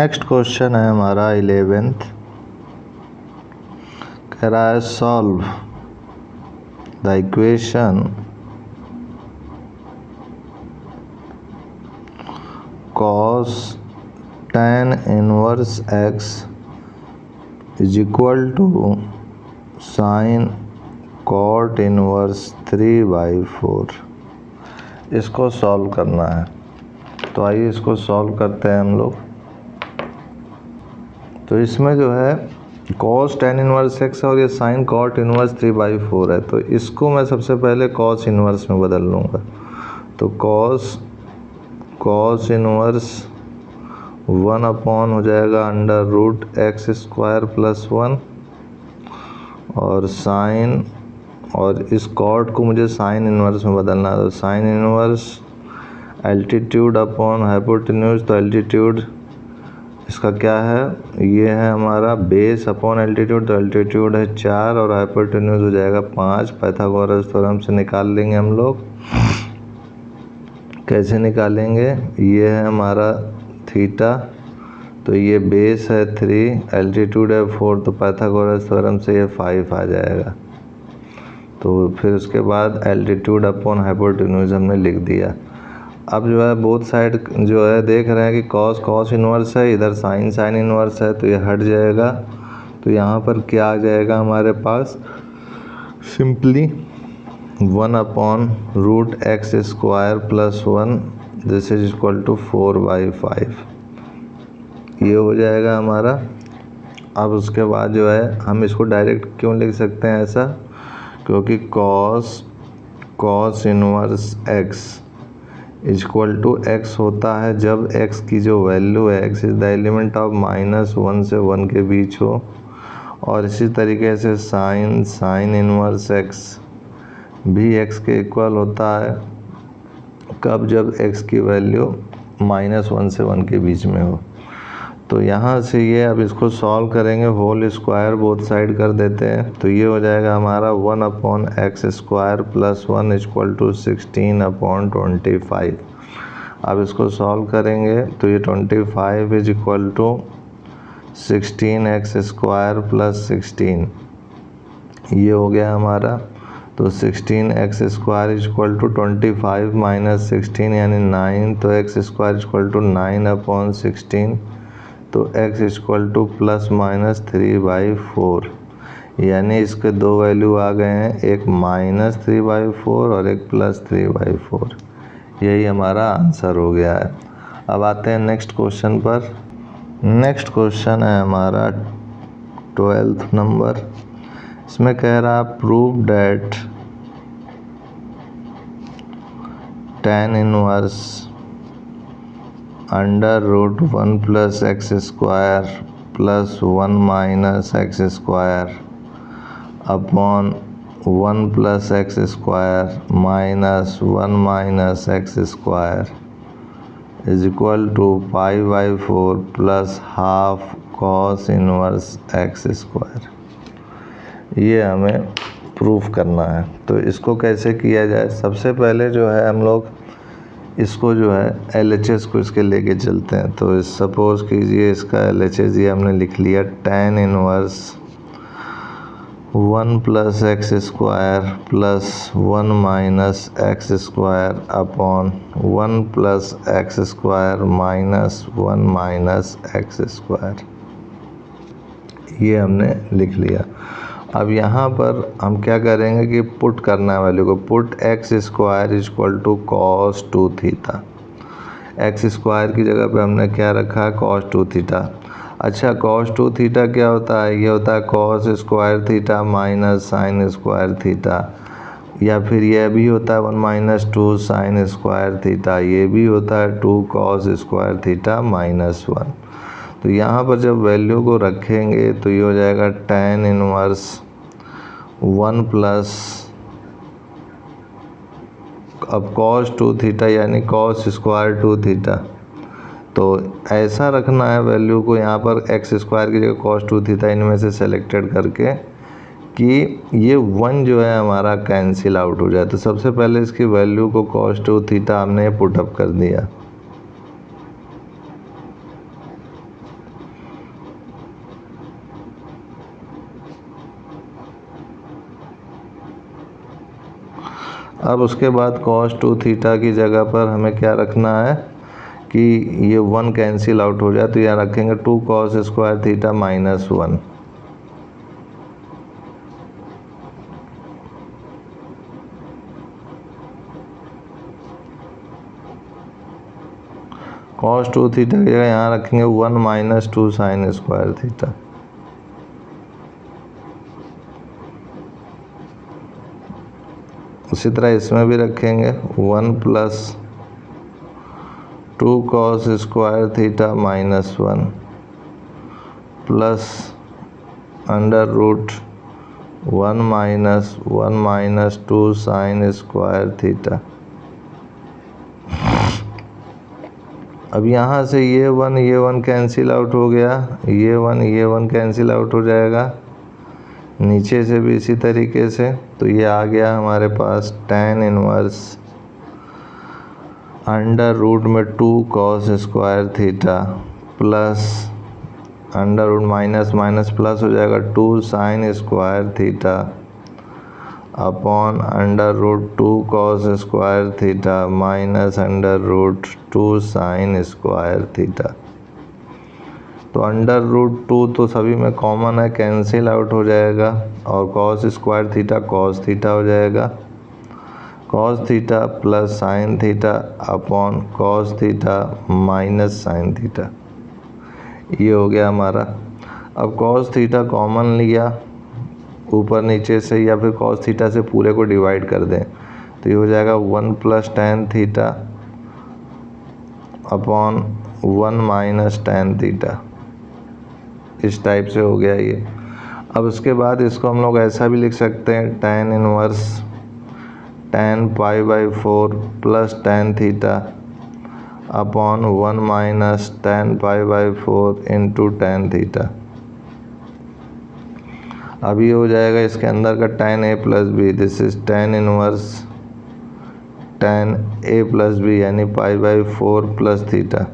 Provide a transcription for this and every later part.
Next question है हमारा 11th। कह रहा है solve the equation cos tan inverse x is equal to sin cot inverse 3/4। इसको सॉल्व करना है, तो आइए इसको सॉल्व करते हैं हम लोग। तो इसमें जो है cos tan इनवर्स x और ये sin cot इनवर्स 3/4 है, तो इसको मैं सबसे पहले cos इनवर्स में बदल लूँगा। तो cos इनवर्स 1 हो जाएगा √x² + 1 और sin, और इस cot को मुझे sin इनवर्स में बदलना है। तो sin inverse altitude upon hypotenuse, तो एल्टीट्यूड इसका क्या है, ये है हमारा बेस अपॉन एल्टीट्यूड, तो एल्टीट्यूड है 4 और हाइपोटेन्यूज हो जाएगा 5। पाइथागोरस थ्योरम से निकाल लेंगे हम लोग। कैसे निकालेंगे, ये है हमारा थीटा, तो ये बेस है 3, एल्टीट्यूड है 4, तो पाइथागोरस थ्योरम से ये 5 आ जाएगा। तो फिर उसके बाद एल्टीट्यूड अपॉन हाइपोटेन्यूज हमने लिख दिया। अब जो है बोथ साइड जो है देख रहे हैं कि cos इनवर्स है, इधर sin इनवर्स है, तो ये हट जाएगा। तो यहाँ पर क्या आ जाएगा हमारे पास, simply 1/√x² + 1 this is equal to 4/5, ये हो जाएगा हमारा। अब उसके बाद जो है हम इसको डायरेक्ट क्यों लिख सकते हैं ऐसा, क्योंकि cos inverse x equal to x होता है जब x की जो वैल्यू है, x is the element of -1 से 1 के बीच हो। और इसी तरीके से sin इनवर्स x भी x के इक्वल होता है कब, जब x की वैल्यू -1 से 1 के बीच में हो। तो यहाँ से ये अब इसको सॉल्व करेंगे, होल स्क्वायर बोथ साइड कर देते हैं, तो ये हो जाएगा हमारा 1/x² + 1 इक्वल टू 16/25। अब इसको सॉल्व करेंगे तो ये 25 इज इक्वल टू 16x² + 16, ये हो गया हमारा। तो 16x² इक्वल टू 25 - 16 यानी 9, तो x² इक्वल टू 9/16, तो x इक्वल टू ±3/4, यानी इसके दो वैल्यू आ गए हैं, एक -3/4 और एक +3/4। यही हमारा आंसर हो गया है। अब आते हैं नेक्स्ट क्वेश्चन पर। नेक्स्ट क्वेश्चन है हमारा 12th नंबर। इसमें कह रहा prove that tan inverse √1 + x² + 1 - x² upon 1 + x² - 1 - x² is equal to 5/4 + ½ cos inverse x²। ये हमें प्रूफ करना है। तो इसको कैसे किया जाए, सबसे पहले जो है हम लोग इसको जो है LHS को इसके लेके चलते हैं। तो सपोज कीजिए इसका LHS ये हमने लिख लिया, tan inverse 1 + x² + 1 - x² upon 1 + x² - 1 - x², ये हमने लिख लिया। अब यहाँ पर हम क्या करेंगे कि पुट करना है वैल्यू को, put x² equal to cos 2θ। x² की जगह पे हमने क्या रखा है, cos 2θ। अच्छा, cos 2θ क्या होता है, ये होता है cos² θ - sin² θ, या फिर यह भी होता है 1 - 2 sin² θ, ये भी होता है 2 cos² θ - 1। तो यहाँ पर जब वैल्यू को रखेंगे तो ये हो जाएगा tan इनवर्स 1 प्लस, अब cos 2θ यानी cos² 2θ, तो ऐसा रखना है वैल्यू को यहाँ पर x² की जगह cos 2θ इनमें से सेलेक्टेड करके कि ये 1 जो है हमारा कैंसिल आउट हो जाए। तो सबसे पहले इसकी वैल्यू को cos 2θ हमने पुटअप कर दिया। अब उसके बाद cos 2 थीटा की जगह पर हमें क्या रखना है कि ये 1 कैंसिल आउट हो जाए, तो यहाँ रखेंगे 2 cos square theta minus 1। cos 2 theta की जगह यहाँ रखेंगे 1 माइनस 2 साइन स्क्वायर थीटा। उसी तरह इसमें भी रखेंगे 1 plus 2 cos square theta minus 1 plus under root 1 minus 2 sine square theta. अब यहाँ से ये 1 कैंसिल आउट हो गया, ये 1 कैंसिल आउट हो जाएगा, नीचे से भी इसी तरीके से। तो ये आ गया हमारे पास tan इनवर्स अंडर रूट में 2 cos square theta plus under root minus minus plus हो जाएगा 2 sine square theta upon under root 2 cos square theta minus under root 2 sine square theta. तो अंडर रूट 2 तो सभी में कॉमन है, cancel out हो जाएगा और cos square theta cos theta हो जाएगा। cos theta plus sine theta upon cos theta minus sine theta, ये हो गया हमारा। अब cos थीटा कॉमन लिया ऊपर नीचे से, या फिर cos थीटा से पूरे को डिवाइड कर दें, तो ये हो जाएगा 1 plus tan theta upon 1 minus tan theta. इस टाइप से हो गया ये। अब उसके बाद इसको हम लोग ऐसा भी लिख सकते हैं tan inverse tan pi by 4 plus tan theta upon 1 minus tan pi by 4 into tan theta. अब ये हो जाएगा इसके अंदर का tan a plus B, this is tan inverse tan a plus B यानी पाई बाई 4 प्लस थीटा।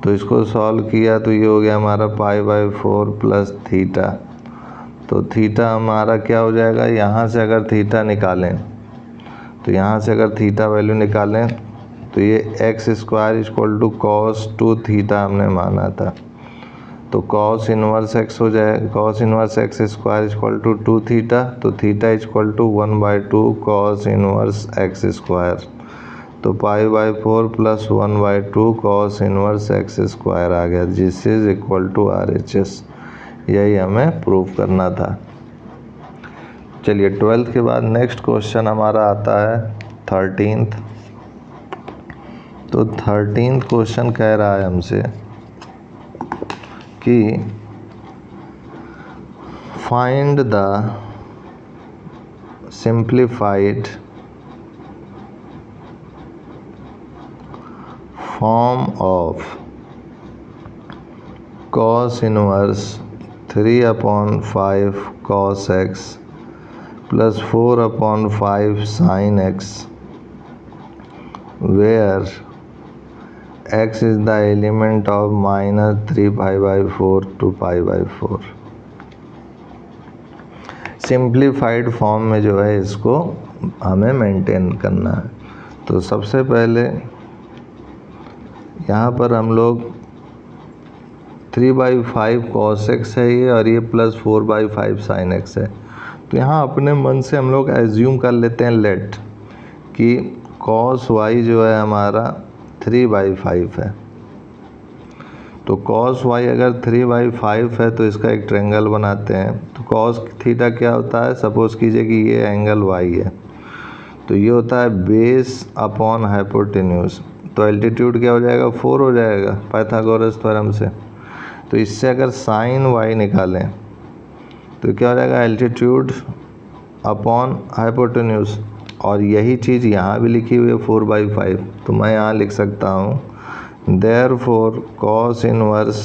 तो इसको सॉल्व किया तो ये हो गया हमारा पाई बाई 4 प्लस थीटा। तो थीटा हमारा क्या हो जाएगा, यहाँ से अगर थीटा निकालें, तो यहाँ से अगर थीटा वैल्यू निकालें तो ये X square equal to cos 2 theta हमने माना था। तो cos इनवर्स x हो जाए, cos inverse x square equal to 2 theta, तो theta equal to 1/2 cos inverse x square. तो pi by 4 plus 1/2 cos inverse x square आ गया, जिस इज इक्वल टू RHS। यही हमें प्रूव करना था। चलिए 12th के बाद नेक्स्ट क्वेश्चन हमारा आता है 13th। तो 13th क्वेश्चन कह रहा है हमसे कि find the simplified form of cos inverse 3/5 cos x plus 4/5 sin x where x is the element of minus 3 pi by 4 to pi by 4। Simplified form में जो है इसको हमें मेंटेन करना है। तो सबसे पहले यहाँ पर हम लोग 3/5 cos x है ये, और ये प्लस 4/5 sin x है। तो यहाँ अपने मन से हम लोग एज्यूम कर लेते हैं लेट कि cos y जो है हमारा 3/5 है। तो cos y अगर 3/5 है तो इसका एक ट्रायंगल बनाते हैं। तो cos थीटा क्या होता है, सपोज कीजिए कि ये एंगल y है, तो ये होता है बेस अपॉन हाइपोटेन्यूज। तो एल्टीट्यूड क्या हो जाएगा, 4 हो जाएगा पाइथागोरस थ्योरम से। तो इससे अगर साइन y निकालें तो क्या हो जाएगा, एल्टीट्यूड अपॉन हाइपोटेन्यूज। और यही चीज़ यहाँ भी लिखी हुई है 4/5। तो मैं यहाँ लिख सकता हूँ therefore cos inverse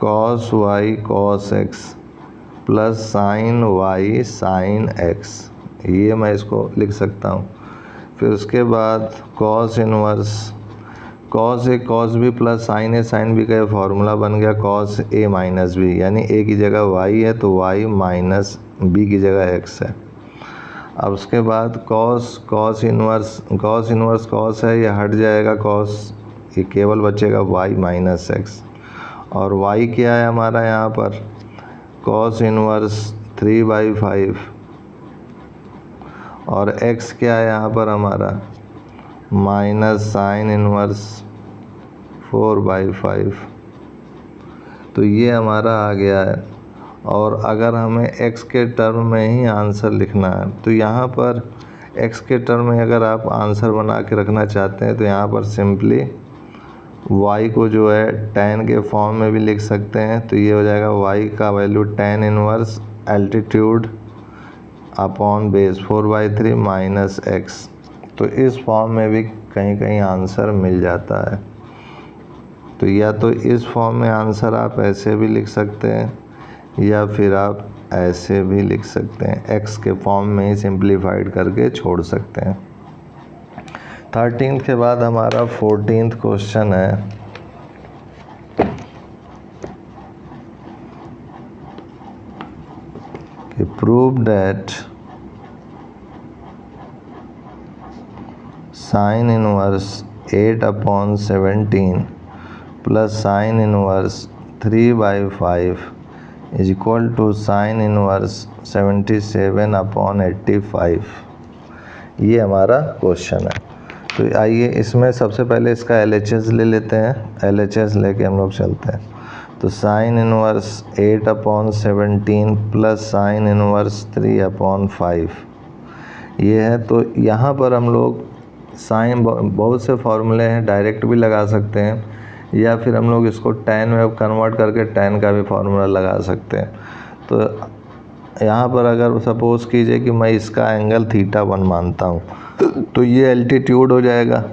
cos y cos x plus sine y sine x, ये मैं इसको लिख सकता हूँ। फिर उसके बाद cos inverse cos a cos b plus sine a sine b का फॉर्मूला बन गया cos a माइनस b, यानी a की जगह y है तो y माइनस b की जगह x है। अब उसके बाद कॉस इन्वर्स कॉस है, ये हट जाएगा कॉस, ये केवल बचेगा y माइनस एक्स। और y क्या है हमारा यहाँ पर, कॉस इन्वर्स 3/5, और x क्या है यहाँ पर हमारा, माइनस साइन इन्वर्स 4/5। तो ये हमारा आ गया है। और अगर हमें x के टर्म में ही आंसर लिखना है तो यहाँ पर x के टर्म में अगर आप आंसर बना के रखना चाहते हैं तो यहाँ पर सिंपली y को जो है tan के फॉर्म में भी लिख सकते हैं। तो ये हो जाएगा y का value tan inverse altitude upon base 4/3 minus x। तो इस फॉर्म में भी कहीं कहीं आंसर मिल जाता है। तो या तो इस फॉर्म में आंसर आप ऐसे भी लिख सकते हैं या फिर आप ऐसे भी लिख सकते हैं, x के फॉर्म में ही सिंप्लीफाइड करके छोड़ सकते हैं। 13th के बाद हमारा 14th क्वेश्चन है कि prove that sine inverse 8/17 plus sine inverse 3/5 is equal to sine inverse 77/85। ये हमारा क्वेश्चन है। तो आइए इसमें सबसे पहले इसका LHS ले लेते हैं। LHS लेके हम लोग चलते हैं। तो sign inverse 8/17 plus sine inverse 3/5 ये है। तो यहाँ पर हम लोग साइन, बहुत से फॉर्मूले हैं, डायरेक्ट भी लगा सकते हैं या फिर हम लोग इसको tan में कन्वर्ट करके tan का भी फार्मूला लगा सकते हैं। तो यहाँ पर अगर सपोज़ कीजिए कि मैं इसका एंगल θ1 मानता हूँ तो ये एल्टीट्यूड हो जाएगा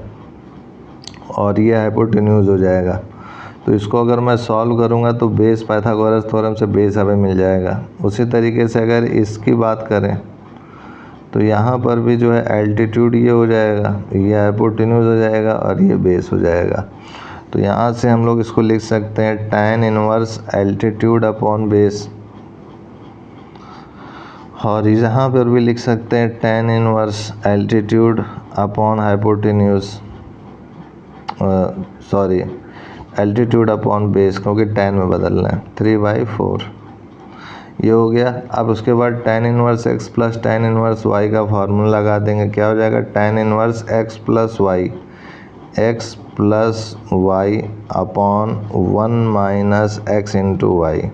और ये हाइपोटेन्यूज हो जाएगा। तो इसको अगर मैं सॉल्व करूँगा तो बेस पाइथागोरस थ्योरम से बेस हमें मिल जाएगा। उसी तरीके से अगर इसकी बात करें तो यहाँ पर भी जो है एल्टीट्यूड ये हो जाएगा, ये हाइपोटेन्यूज हो जाएगा और ये बेस हो जाएगा। तो यहाँ से हम लोग इसको लिख सकते हैं tan inverse altitude upon base, और यहाँ पर भी लिख सकते हैं tan inverse altitude upon hypotenuse, sorry altitude upon base, क्योंकि tan में बदलना है, 3/4। ये हो गया। अब उसके बाद tan inverse x plus tan inverse y का फार्मूला लगा देंगे। क्या हो जाएगा, tan inverse x plus y, x plus y upon 1 minus x into Y.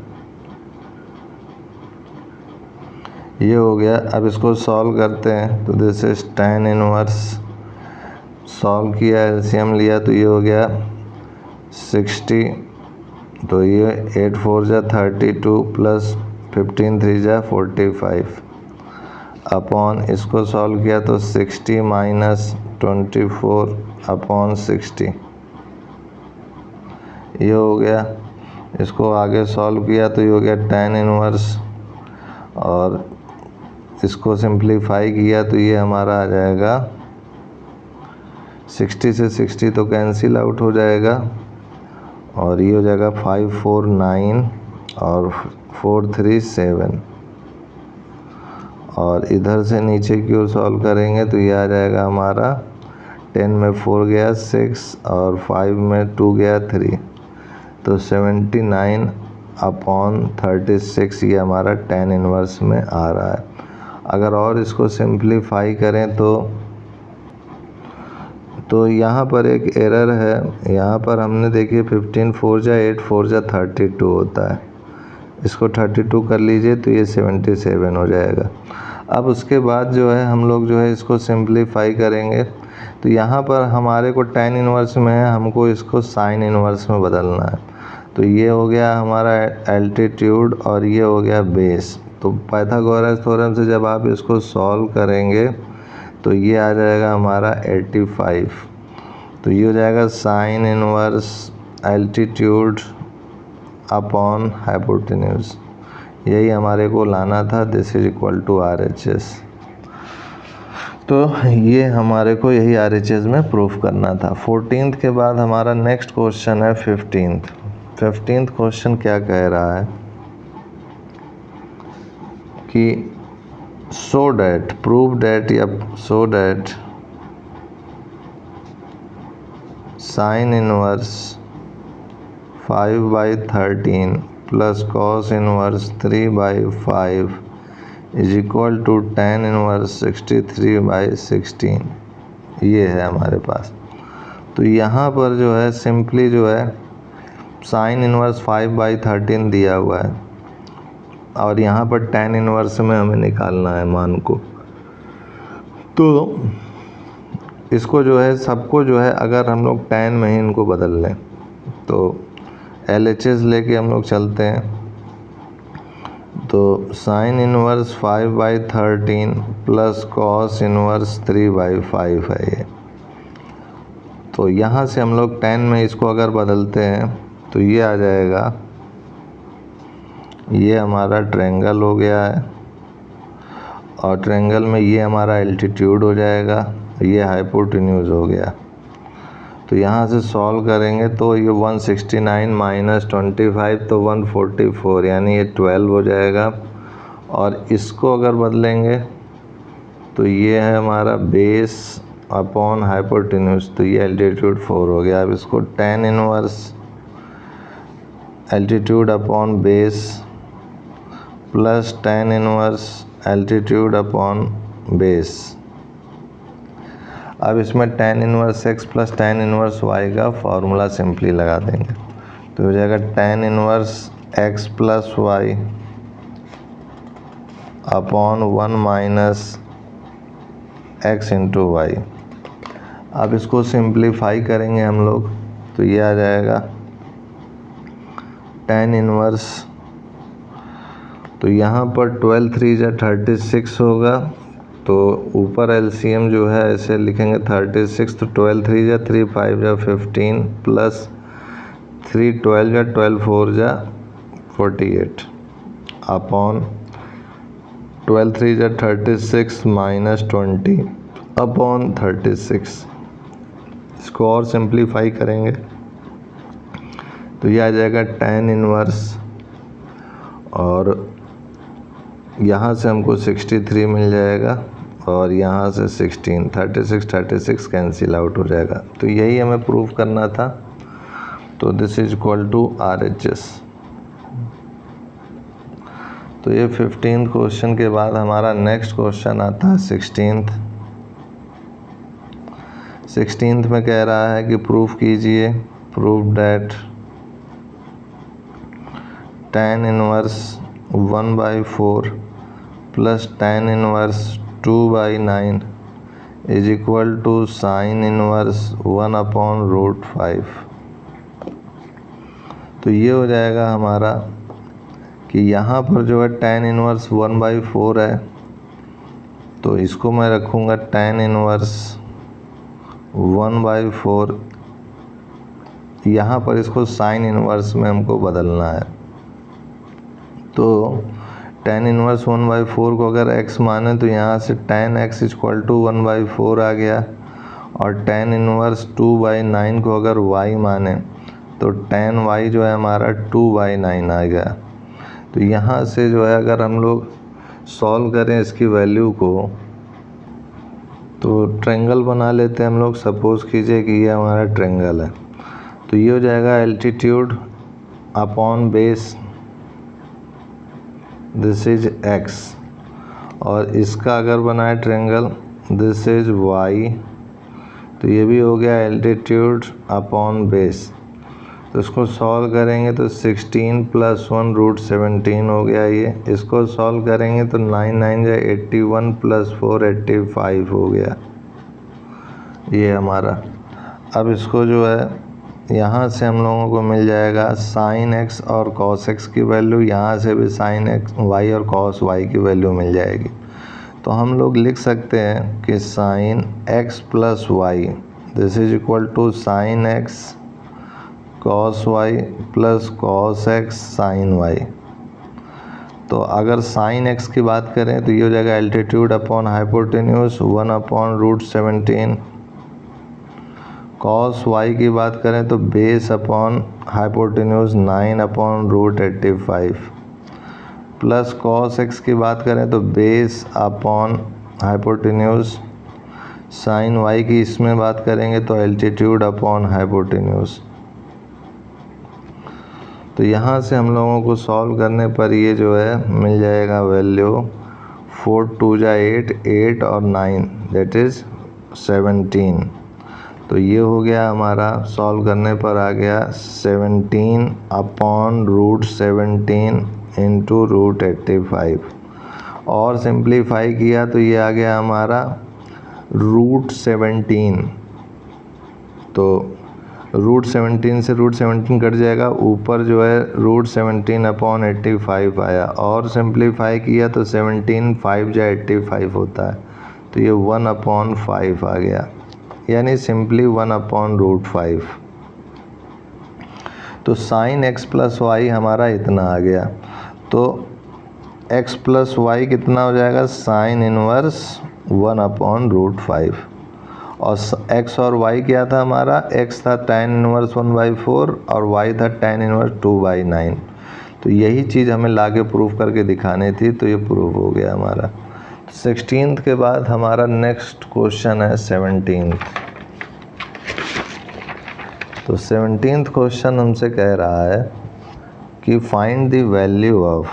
ये हो गया। अब इसको सॉल्व करते हैं। तो this is tan inverse, solve किया, एलसीएम लिया तो ये हो गया 60। तो ये 8 4 जा 32 प्लस 15 3 जा 45 अपॉन, इसको सॉल्व किया तो 60 माइनस 24 अपॉन 60। ये हो गया। इसको आगे सॉल्व किया तो ये हो गया tan इनवर्स, और इसको सिंप्लीफाई किया तो ये हमारा आ जाएगा 60 से 60 तो कैंसिल आउट हो जाएगा, और ये हो जाएगा 5 4 9 और 4 3 7। और इधर से नीचे की ओर सॉल्व करेंगे तो ये आ जाएगा हमारा 10 में 4 गया 6 और 5 में 2 गया 3, तो 79 अपॉन 36 ये हमारा tan इनवर्स में आ रहा है। अगर और इसको सिंप्लीफाई करें तो यहाँ पर एक एरर है। यहाँ पर हमने देखिए 15 4 जा 8 4 जा 32 होता है, इसको 32 कर लीजिए तो ये 77 हो जाएगा। अब उसके बाद जो है हम लोग जो है इसको सिंप्लीफाई करेंगे तो यहाँ पर हमारे को tan इनवर्स में है, हमको इसको साइन इनवर्स में बदलना है। तो ये हो गया हमारा एल्टीट्यूड और ये हो गया बेस। तो पाइथागोरस थ्योरम से जब आप इसको सॉल्व करेंगे तो ये आ जाएगा हमारा 85। तो ये हो जाएगा sine inverse altitude upon hypotenuse, यही हमारे को लाना था। This is equal to RHS। तो ये हमारे को यही RHS में प्रूफ करना था। 14th के बाद हमारा नेक्स्ट क्वेश्चन है 15th क्वेश्चन क्या कह रहा है कि so that prove that या so that sin inverse 5/13 plus cos inverse 3/5 is equal to tan inverse 63/16। ये है हमारे पास। तो यहाँ पर जो है सिंपली जो है साइन इनवर्स 5/13 दिया हुआ है और यहाँ पर tan इनवर्स में हमें निकालना है मान को। तो इसको जो है सबको जो है अगर हम लोग tan में ही इनको बदल लें तो LHS लेके हम लोग चलते हैं। तो sine inverse 5/13 plus cos inverse 3/5 है ये। तो यहाँ से हम लोग tan में इसको अगर बदलते हैं तो ये आ जाएगा, ये हमारा ट्रायंगल हो गया है और ट्रायंगल में ये हमारा एल्टीट्यूड हो जाएगा, ये हाइपोटेन्यूज हो गया। तो यहाँ से सॉल्व करेंगे तो ये 169 माइनस 25 तो 144 यानी ये 12 हो जाएगा। और इसको अगर बदलेंगे तो ये है हमारा बेस अपॉन हाइपोटेन्यूज, तो ये एल्टीट्यूड 4 हो गया। अब इसको tan inverse altitude upon base plus tan inverse altitude upon base. अब इसमें tan inverse x plus tan inverse y का फॉर्मूला सिंपली लगा देंगे तो हो जाएगा tan inverse x plus y upon 1 minus x into Y. अब इसको सिंप्लीफाई करेंगे हम लोग तो ये आ जाएगा tan इनवर्स, तो यहाँ पर 12 3 जा 36 होगा तो ऊपर LCM जो है ऐसे लिखेंगे 36, तो 12 3 जा 3 5 जा 15 प्लस 3 12 जा 12 4 जा 48 अपॉन 12 3 जा 36 माइनस 20 अपॉन 36। इसको और सिंप्लीफाई करेंगे तो यह आ जाएगा tan इनवर्स और यहाँ से हमको 63 मिल जाएगा और यहाँ से 16 36 कैंसिल आउट हो जाएगा। तो यही हमें प्रूव करना था। तो this is equal to RHS। तो ये 15th क्वेश्चन के बाद हमारा नेक्स्ट क्वेश्चन आता है 16th में कह रहा है कि प्रूफ कीजिए, prove that tan inverse 1/4 plus tan inverse 2/9 is equal to sine inverse 1/√5। तो ये हो जाएगा हमारा कि यहाँ पर जो है tan इनवर्स 1/4 है तो इसको मैं रखूँगा tan इनवर्स 1/4। यहाँ पर इसको साइन इनवर्स में हमको बदलना है। तो tan इनवर्स 1/4 को अगर x माने तो यहाँ से tan x इक्वल टू 1/4 आ गया और tan इनवर्स 2/9 को अगर y माने तो tan y जो है हमारा 2/9 आ गया। तो यहाँ से जो है अगर हम लोग सॉल्व करें इसकी वैल्यू को तो ट्रायंगल बना लेते हैं हम लोग। सपोज़ कीजिए कि ये हमारा ट्रायंगल है तो ये हो जाएगा altitude upon base, this is x और इसका अगर बनाए ट्रायंगल दिस इज y तो ये भी हो गया एल्टीट्यूड अपॉन बेस। तो इसको सॉल्व करेंगे तो 16 प्लस 1√17 हो गया ये। इसको सॉल्व करेंगे तो 9 9 जा 81 प्लस 4 85 हो गया ये हमारा। अब इसको जो है यहाँ से हम लोगों को मिल जाएगा साइन x और कॉस x की वैल्यू, यहाँ से भी साइन x y और कॉस y की वैल्यू मिल जाएगी। तो हम लोग लिख सकते हैं कि sine x plus Y this is equal to sine x cos y plus cos x sine y। तो अगर साइन x की बात करें तो ये हो जाएगा altitude upon hypotenuse 1/√17। Cos y की बात करें तो base upon hypotenuse 9/√85 plus cos X की बात करें तो base upon hypotenuse, sine Y की इसमें बात करेंगे तो एल्टीट्यूड अपॉन हाइपोटेन्यूज। तो यहाँ से हम लोगों को सॉल्व करने पर ये जो है मिल जाएगा वैल्यू 4 2 जा 8, 8 और 9 दैट इज़ 17। तो ये हो गया हमारा, सॉल्व करने पर आ गया 17 अपॉन रूट 17 इंटू रूट 85 और सिंप्लीफाई किया तो ये आ गया हमारा रूट 17। तो रूट 17 से रूट 17 कट जाएगा, ऊपर जो है रूट 17 अपॉन 85 आया और सिंप्लीफाई किया तो 17 5 जा 85 होता है, तो ये 1 अपॉन 5 आ गया, यानी सिंपली 1 अपॉन रूट 5। तो साइन एक्स प्लस वाई हमारा इतना आ गया। तो एक्स प्लस वाई कितना हो जाएगा, साइन इनवर्स 1 अपॉन रूट 5 और एक्स और वाई क्या था हमारा, एक्स था tan इनवर्स 1/4 और वाई था tan इनवर्स 2/9। तो यही चीज़ हमें लाके प्रूफ करके दिखानी थी, तो ये प्रूफ हो गया हमारा। 16th के बाद हमारा नेक्स्ट क्वेश्चन है 17th। तो 17th क्वेश्चन हमसे कह रहा है कि find the value of,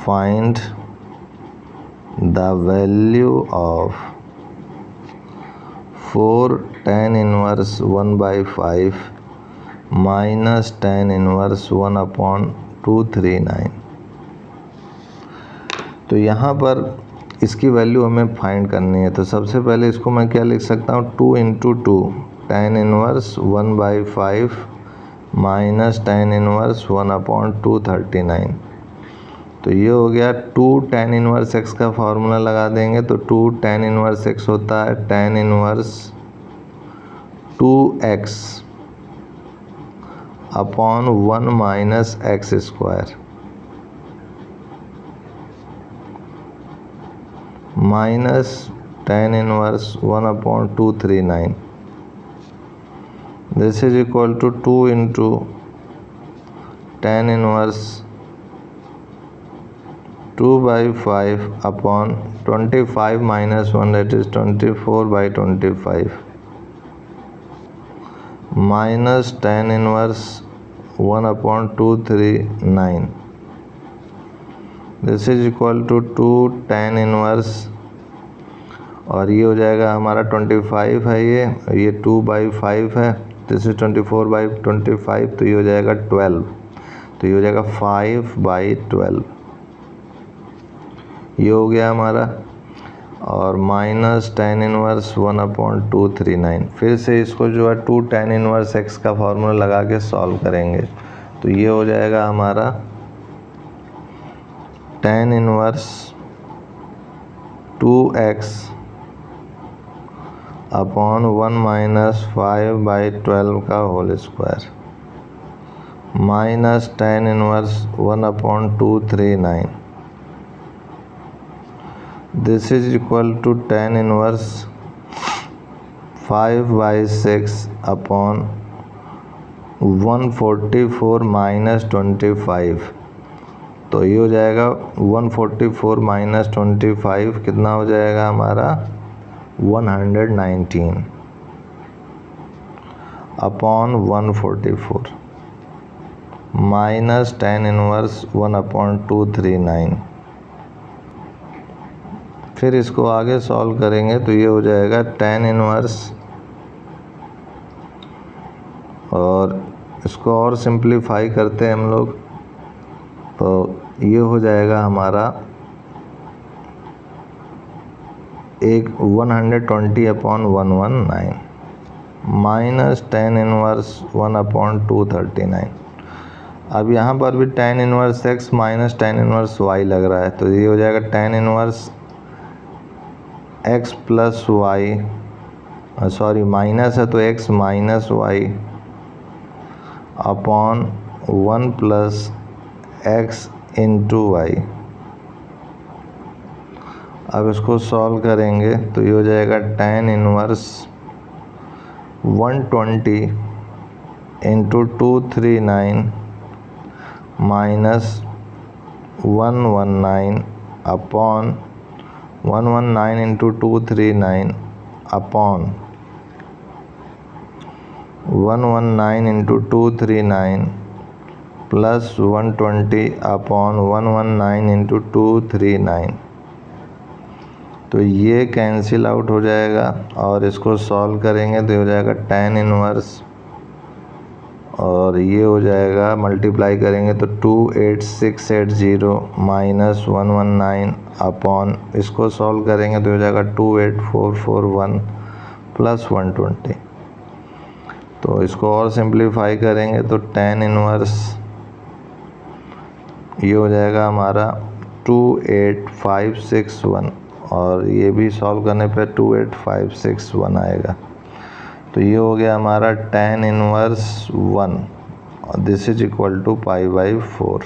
find the value of 4 tan inverse 1/5 minus tan inverse 1 upon 239। तो यहाँ पर इसकी वैल्यू हमें फाइंड करनी है। तो सबसे पहले इसको मैं क्या लिख सकता हूँ, 2 into 2 tan inverse 1/5 minus tan inverse 1 upon 239। तो ये हो गया 2 tan इनवर्स x का फार्मूला लगा देंगे तो 2 tan इनवर्स x होता है tan inverse 2x upon 1 minus x square minus tan inverse 1 upon 239। This is equal to 2 into tan inverse 2/5 upon 25 minus 1 that is 24/25 minus tan inverse 1 upon 239। this is equal to 2 tan inverse और ये हो जाएगा हमारा 25 है ये 2/5 है, this is 24/25 तो ये हो जाएगा 12, तो ये हो जाएगा 5/12। ये हो गया हमारा और माइनस tan इनवर्स 1 अपॉन 239। फिर से इसको जो है 2 tan इनवर्स x का फार्मूला लगा के सॉल्व करेंगे तो ये हो जाएगा हमारा tan inverse 2x upon 1 minus 5/12 का whole square minus tan inverse 1 upon 239। This is equal to tan inverse 5/6 upon 144 minus 25। तो ये हो जाएगा 144 माइनस 25 कितना हो जाएगा हमारा 119 upon 144 minus tan inverse 1 upon 239। फिर इसको आगे सॉल्व करेंगे तो ये हो जाएगा tan इनवर्स और इसको और सिंप्लीफाई करते हैं हम लोग तो ये हो जाएगा हमारा एक 120 upon 119 minus tan inverse 1 upon 239। अब यहाँ पर भी tan inverse x minus tan inverse y लग रहा है तो ये हो जाएगा tan inverse x plus Y, sorry minus है तो x minus Y upon 1 plus x into Y. अब इसको सॉल्व करेंगे तो ये हो जाएगा tan inverse 120 into 239 minus 119 upon 119 into 239 upon 119 into 239 plus 120 upon 119 into 239। तो ये कैंसिल आउट हो जाएगा और इसको सॉल्व करेंगे तो हो जाएगा tan इनवर्स, और ये हो जाएगा मल्टीप्लाई करेंगे तो 28680 माइनस 119 अपॉन, इसको सॉल्व करेंगे तो हो जाएगा 28441 प्लस 120। तो इसको और सिंप्लीफाई करेंगे तो tan इनवर्स ये हो जाएगा हमारा 28561, और ये भी सॉल्व करने पे 28561 आएगा। तो ये हो गया हमारा tan इनवर्स 1 और दिस इज इक्वल टू π/4।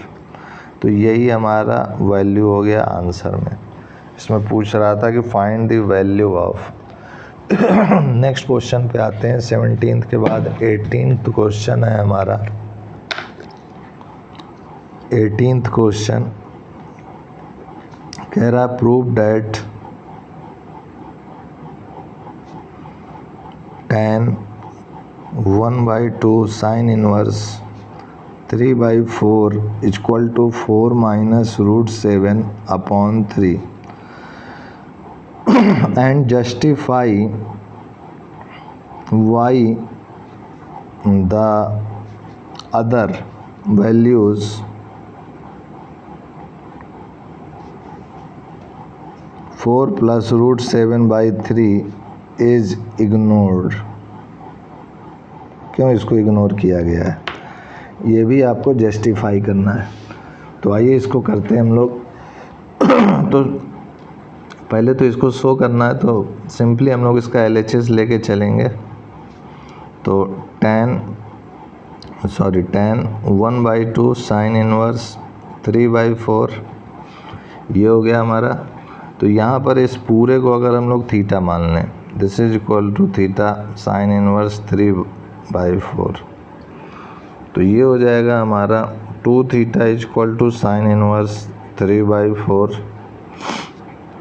तो यही हमारा वैल्यू हो गया आंसर में। इसमें पूछ रहा था कि find the value of. Next question पे आते हैं। 17th के बाद 18th क्वेश्चन है हमारा। 18th क्वेश्चन कह रहा prove that tan 1/2 sine inverse 3/4 equal to 4 minus √7 upon 3 and justify why the other values (4 plus √7/3) is ignored। क्यों इसको इग्नोर किया गया है, ये भी आपको जस्टिफाई करना है। तो आइए इसको करते हैं हम लोग। तो पहले तो इसको शो करना है, तो सिंपली हम लोग इसका LHS लेके चलेंगे। तो tan 1/2 साइन इनवर्स 3/4 ये हो गया हमारा। तो यहाँ पर इस पूरे को अगर हम लोग थीटा मान लें, this is equal to theta sine inverse 3/4, तो ये हो जाएगा हमारा 2 theta is equal to sine inverse 3/4।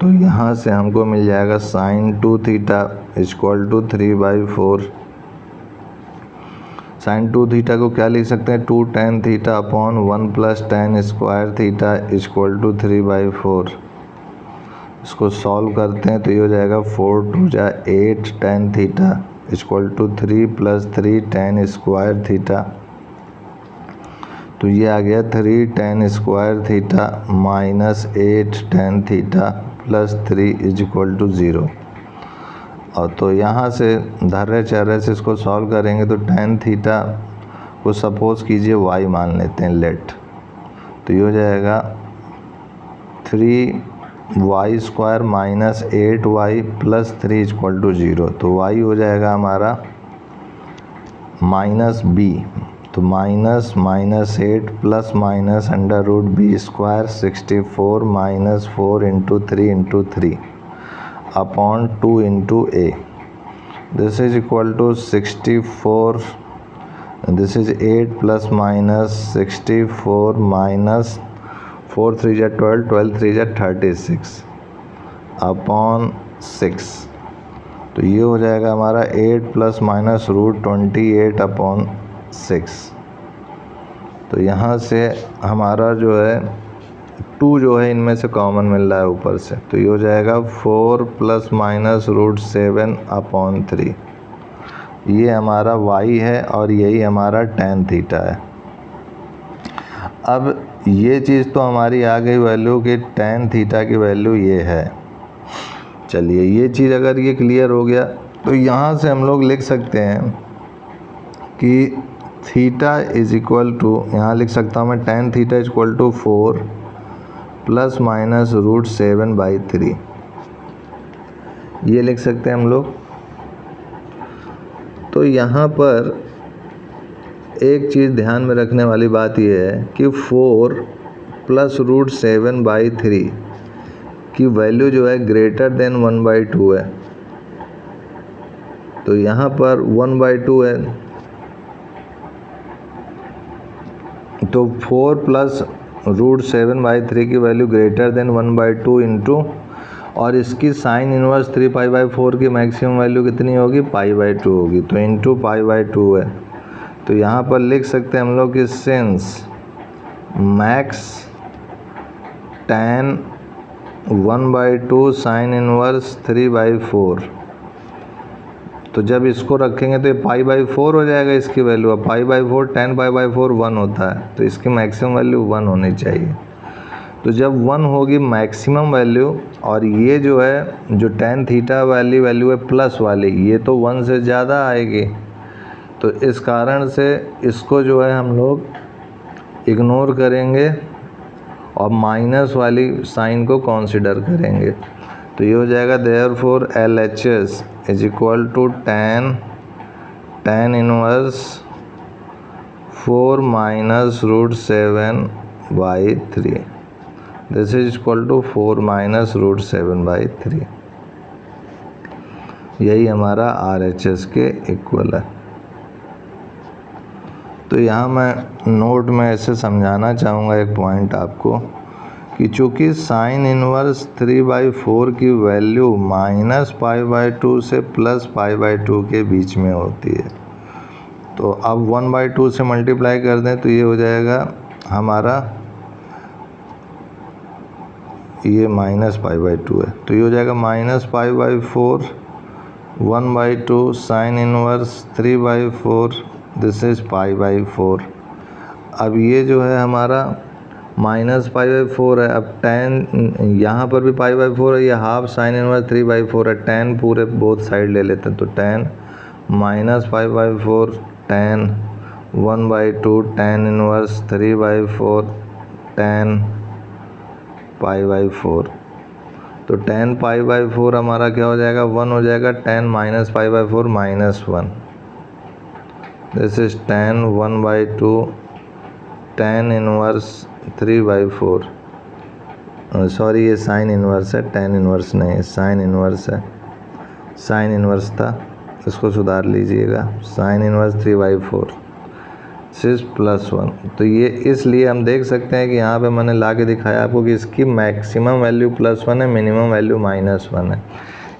तो यहाँ से हमको मिल जाएगा sine 2 theta is equal to 3/4। Sine 2 theta को क्या लिख सकते हैं, 2 tan theta upon 1 plus tan square theta is equal to 3/4। इसको सॉल्व करते हैं तो ये हो जाएगा 4 2 जा 8 tan theta is equal to 3 plus 3 tan square theta. तो ये आ गया 3 tan square theta minus 8 tan theta plus 3 is equal to 0। और तो यहाँ से धर्य चर्य से इसको सॉल्व करेंगे तो tan थीटा को सपोज कीजिए y मान लेते हैं, लेट। तो ये हो जाएगा 3y square minus 8y plus 3 is equal to 0। तो y हो जाएगा हमारा माइनस b। तो minus 8 plus minus √b square 64 minus 4 into 3 into 3 upon 2 into a। This is equal to 64, this is 8 plus minus 64 minus 4 3 जा 12, 12 3 जा 36 upon 6। तो ये हो जाएगा हमारा 8 प्लस माइनस √28 अपॉन 6। तो यहाँ से हमारा जो है 2 जो है इनमें से कॉमन मिल रहा है ऊपर से, तो ये हो जाएगा 4 प्लस माइनस √7 अपॉन 3। ये हमारा y है और यही हमारा tan थीटा है। अब ये चीज़ तो हमारी आ गई वैल्यू कि tan थीटा की वैल्यू ये है। चलिए ये चीज़ अगर ये क्लियर हो गया तो यहाँ से हम लोग लिख सकते हैं कि थीटा इज इक्वल टू, यहाँ लिख सकता हूँ मैं tan theta is equal to 4 plus minus √7/3, ये लिख सकते हैं हम लोग। तो यहाँ पर एक चीज़ ध्यान में रखने वाली बात यह है कि 4 प्लस √7/3 की वैल्यू जो है ग्रेटर देन 1/2 है। तो यहाँ पर 1/2 है, तो 4 प्लस √7/3 की वैल्यू ग्रेटर देन 1/2 इंटू, और इसकी साइन इनवर्स 3π/4 की मैक्सिमम वैल्यू कितनी होगी, π/2 होगी, तो इंटू π/2 है। तो यहाँ पर लिख सकते हैं हम लोग कि since max tan 1/2 sine inverse 3/4, तो जब इसको रखेंगे तो ये π/4 हो जाएगा इसकी वैल्यू। अब π/4 tan π/4 1 होता है, तो इसकी मैक्सिमम वैल्यू 1 होनी चाहिए। तो जब 1 होगी मैक्सिमम वैल्यू, और ये जो है जो tan थीटा वाली वैल्यू है प्लस वाली, ये तो 1 से ज़्यादा आएगी, तो इस कारण से इसको जो है हम लोग इग्नोर करेंगे और माइनस वाली साइन को कंसीडर करेंगे। तो ये हो जाएगा therefore LHS is equal to tan inverse 4 minus √7/3, this is equal to 4 minus √7/3। यही हमारा RHS के इक्वल है। तो यहाँ मैं नोट में ऐसे समझाना चाहूँगा एक पॉइंट आपको कि चूँकि साइन इनवर्स 3/4 की वैल्यू -π/2 से +π/2 के बीच में होती है, तो अब 1/2 से मल्टीप्लाई कर दें तो ये हो जाएगा हमारा, ये -π/2 है, तो ये हो जाएगा -π/4 1/2 साइन इनवर्स 3/4, दिस इज π/4। अब ये जो है हमारा -π/4 है। अब tan यहाँ पर भी π/4 है, ये हाफ साइन इनवर्स 3/4 है, tan पूरे बोथ साइड ले लेते हैं, तो tan -π/4 tan 1/2 tan inverse 3/4 tan π/4, तो tan π/4 हमारा क्या हो जाएगा, 1 हो जाएगा, tan -π/4 -1, this is tan 1/2 tan inverse 3/4, sorry ये साइन इनवर्स है, tan इनवर्स नहीं है, साइन इनवर्स है, साइन इनवर्स था, इसको सुधार लीजिएगा, साइन इनवर्स 3/4 सिर्फ +1। तो ये इसलिए हम देख सकते हैं कि यहाँ पे मैंने ला के दिखाया आपको कि इसकी मैक्सिमम वैल्यू +1 है, मिनिमम वैल्यू -1 है,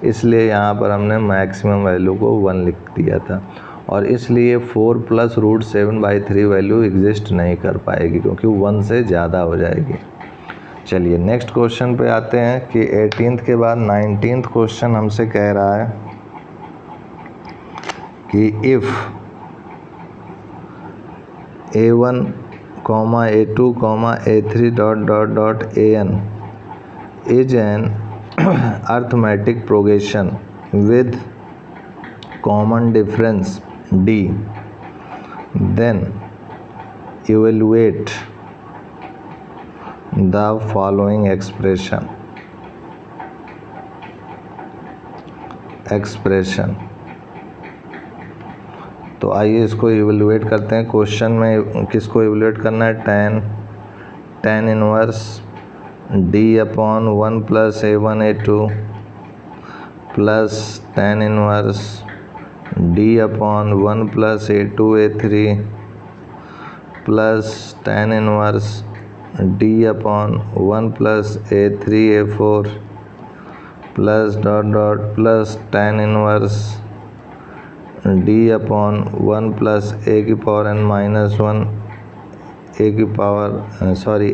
इसलिए यहाँ पर हमने मैक्सिमम वैल्यू को 1 लिख दिया था, और इसलिए 4 प्लस √7/3 वैल्यू एग्जिस्ट नहीं कर पाएगी क्योंकि 1 से ज़्यादा हो जाएगी। चलिए नेक्स्ट क्वेश्चन पे आते हैं कि 18th के बाद 19th क्वेश्चन हमसे कह रहा है कि if A1, A2, A3 ... AN is an arithmetic progression with common difference D, then evaluate the following expression. तो आइए इसको इवेलुएट करते हैं। क्वेश्चन में किसको इवेलुएट करना है, tan inverse D/1 + A1 A2 plus tan inverse D/1 + A2 A3 plus tan inverse D/1 + A3 A4 plus ... plus tan inverse D/1 +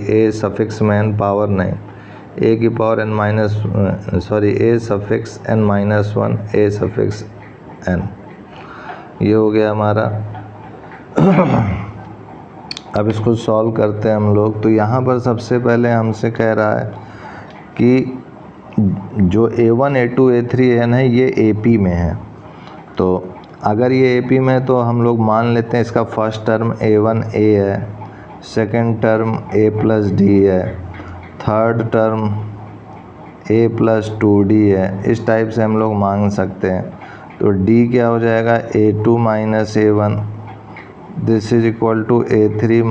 A suffix में n पावर नहीं, A सफिक्स n, ये हो गया हमारा। अब इसको सॉल्व करते हैं हम लोग। तो यहाँ पर सबसे पहले हमसे कह रहा है कि जो A1 A2 A3 AN है ये AP में है, तो अगर ये AP में है तो हम लोग मान लेते हैं इसका फर्स्ट टर्म A1A है, सेकंड टर्म A + D है, थर्ड टर्म A + 2D है, इस टाइप से हम लोग मांग सकते हैं। तो D क्या हो जाएगा, A2 - A1, this is equal to A3 -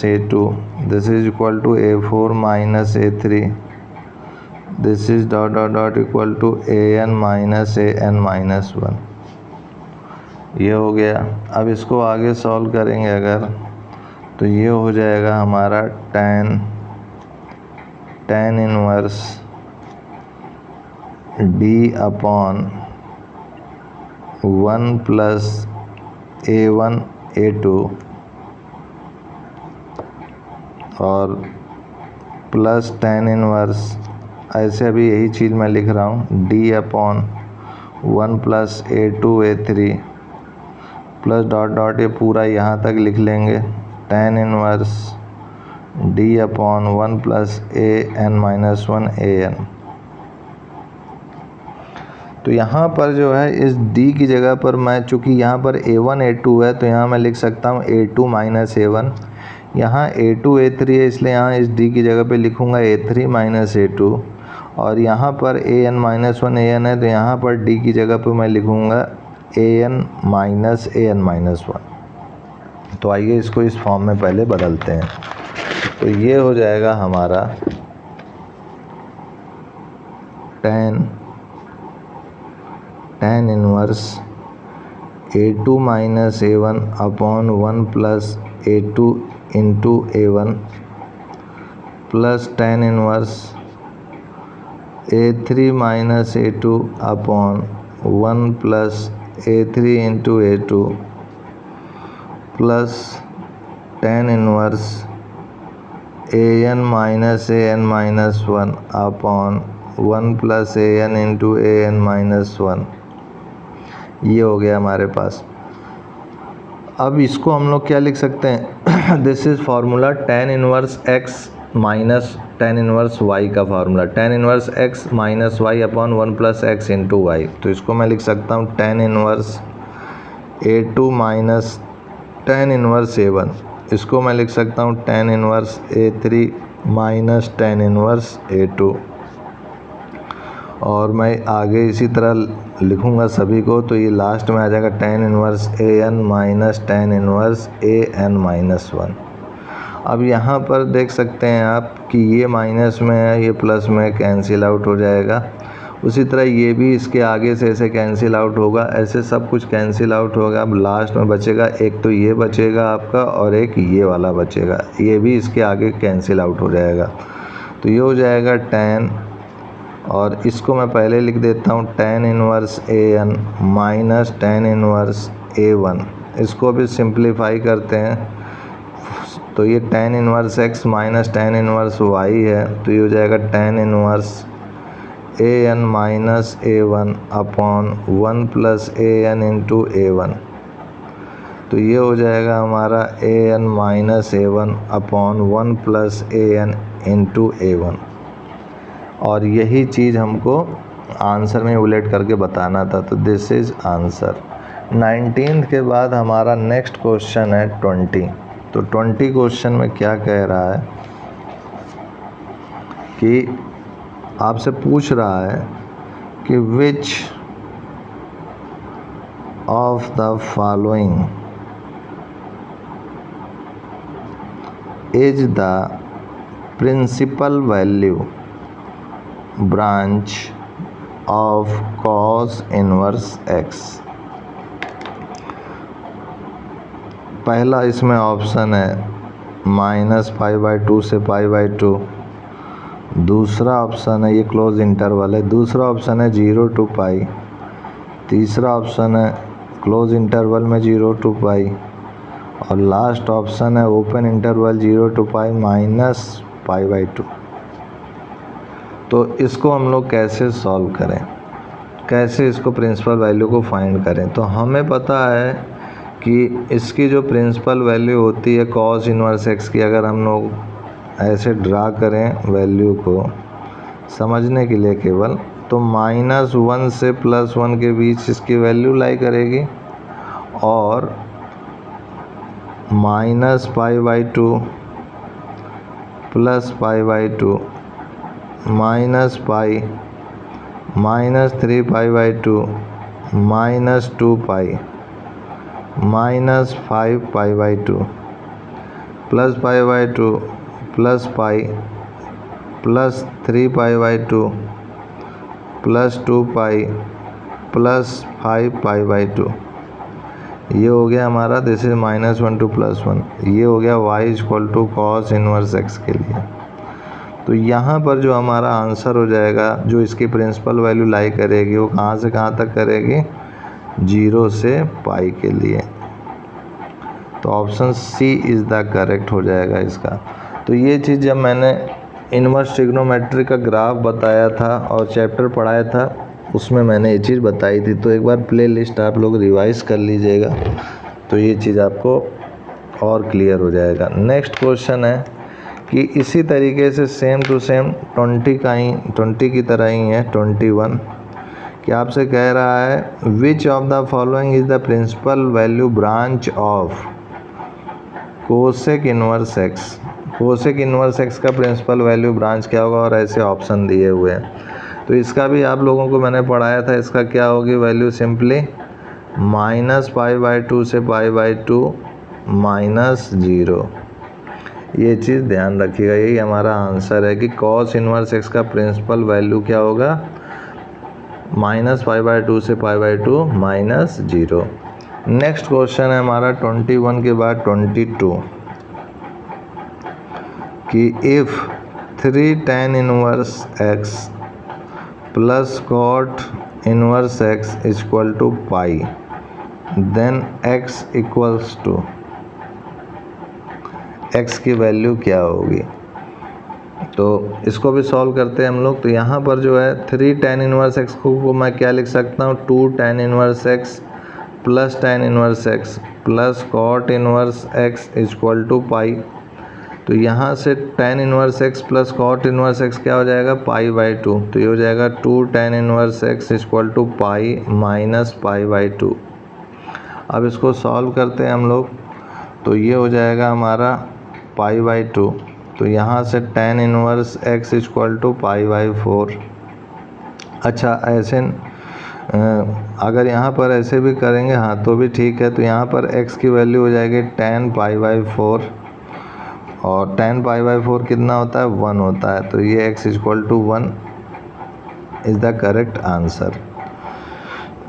A2, this is equal to A4 - A3, this is ... equal to AN - AN - 1, ये हो गया। अब इसको आगे सॉल्व करेंगे अगर, तो ये हो जाएगा हमारा tan inverse d upon 1 plus a1 a2 और प्लस tan इनवर्स, ऐसे अभी यही चीज़ मैं लिख रहा हूँ, d upon 1 plus a2 a3 plus dot dot, ये पूरा यहाँ तक लिख लेंगे, tan inverse d upon 1 plus an-1 an। तो यहाँ पर जो है इस d की जगह पर मैं, चूँकि यहाँ पर a1 a2 है तो यहाँ मैं लिख सकता हूँ a2 माइनस a1, यहाँ a2 a3 है इसलिए यहाँ इस d की जगह पे लिखूँगा a3 माइनस a2, और यहाँ पर an-1 an है तो यहाँ पर d की जगह पे मैं लिखूँगा an-1। तो आइए इसको इस फॉर्म में पहले बदलते हैं। तो ये हो जाएगा हमारा tan inverse a2 minus a1 upon 1 plus a2 into a1 plus tan inverse a3 minus a2 upon 1 plus a3 into a2 plus tan inverse an minus an-1 upon 1 plus an into an-1। ये हो गया हमारे पास। अब इसको हम लोग क्या लिख सकते हैं, this is formula tan inverse x minus tan inverse y का formula, tan inverse x minus y upon 1 plus x into y. तो इसको मैं लिख सकता हूँ tan inverse a2 minus tan inverse a1, इसको मैं लिख सकता हूँ tan inverse a3 minus tan inverse a2, और मैं आगे इसी तरह लिखूँगा सभी को, तो ये लास्ट में आ जाएगा tan inverse an minus tan inverse an-1। अब यहाँ पर देख सकते हैं आप कि ये माइनस में है, ये प्लस में कैंसिल आउट हो जाएगा, उसी तरह ये भी इसके आगे से ऐसे कैंसिल आउट होगा, ऐसे सब कुछ कैंसिल आउट होगा। अब लास्ट में बचेगा एक, तो ये बचेगा आपका और एक ये वाला बचेगा, ये भी इसके आगे कैंसिल आउट हो जाएगा। तो ये हो जाएगा tan, और इसको मैं पहले लिख देता हूँ tan inverse an minus tan inverse a1, इसको भी सिंप्लीफाई करते हैं तो ये tan inverse x minus tan inverse y है, तो ये हो जाएगा tan inverse an minus a1 upon 1 plus an into a1। तो ये हो जाएगा हमारा an minus a1 upon 1 plus an into a1, और यही चीज़ हमको आंसर में उलट करके बताना था। तो दिस इज़ आंसर। 19 के बाद हमारा नेक्स्ट क्वेश्चन है 20। तो 20 क्वेश्चन में क्या कह रहा है कि आपसे पूछ रहा है कि which of the following is the principal value branch of cos inverse x। पहला इसमें ऑप्शन है -π/2 से π/2, दूसरा ऑप्शन है ये क्लोज इंटरवल है, दूसरा ऑप्शन है 0 to π, तीसरा ऑप्शन है क्लोज इंटरवल में 0 to π, और लास्ट ऑप्शन है ओपन इंटरवल 0 to π माइनस π/2। तो इसको हम लोग कैसे सॉल्व करें, कैसे इसको प्रिंसिपल वैल्यू को फाइंड करें। तो हमें पता है कि इसकी जो प्रिंसिपल वैल्यू होती है cos इनवर्स x की, अगर हम लोग ऐसे ड्रा करें वैल्यू को समझने के लिए केवल, तो -1 से +1 के बीच इसकी वैल्यू लाई करेगी, और -π/2 plus π/2 minus pi minus 3π/2 minus 2π minus 5π/2 plus π/2 plus pi plus 3π/2 plus 2π plus 5π/2। ये हो गया हमारा, दिस इज -1 to +1, ये हो गया y equal to cos inverse x के लिए। तो यहाँ पर जो हमारा आंसर हो जाएगा, जो इसकी प्रिंसिपल वैल्यू लाई करेगी, वो कहाँ से कहाँ तक करेगी, 0 से पाई के लिए। तो option C is the correct हो जाएगा इसका। तो ये चीज़ जब मैंने इनवर्स ट्रिग्नोमेट्री का ग्राफ बताया था और चैप्टर पढ़ाया था, उसमें मैंने ये चीज़ बताई थी। तो एक बार प्ले लिस्ट आप लोग रिवाइज कर लीजिएगा, तो ये चीज़ आपको और क्लियर हो जाएगा। नेक्स्ट क्वेश्चन है कि इसी तरीके से सेम टू सेम 20 की तरह ही है 21, कि आपसे कह रहा है which of the following is the principal value branch of cosec inverse x. Cosec inverse x का प्रिंसिपल वैल्यू ब्रांच क्या होगा, और ऐसे ऑप्शन दिए हुए हैं। तो इसका भी आप लोगों को मैंने पढ़ाया था, इसका क्या होगी वैल्यू, सिंपली -π/2 से π/2 -0। ये चीज़ ध्यान रखिएगा, यही हमारा आंसर है कि कॉस इनवर्स एक्स का प्रिंसिपल वैल्यू क्या होगा, -π/2 से π/2 -0। नेक्स्ट क्वेश्चन है हमारा 21 के बाद 22, कि if 3 tan inverse x plus cot inverse x equal to pi, then x equals to, x की वैल्यू क्या होगी। तो इसको भी सॉल्व करते हैं हम लोग। तो यहाँ पर जो है 3 tan इनवर्स x को मैं क्या लिख सकता हूँ, 2 tan inverse x plus tan inverse x plus cot inverse x equal to pi. तो यहाँ से tan inverse x plus cot inverse x क्या हो जाएगा, π/2। तो ये हो जाएगा 2 tan inverse x equal to pi minus π/2। अब इसको सॉल्व करते हैं हम लोग। तो ये हो जाएगा हमारा π/2। तो यहाँ से tan inverse x equal to π/4। अच्छा, ऐसे अगर यहाँ पर ऐसे भी करेंगे हाँ तो भी ठीक है। तो यहाँ पर x की वैल्यू हो जाएगी tan π/4, और tan π/4 कितना होता है, 1 होता है। तो ये x equal to 1 is the correct answer.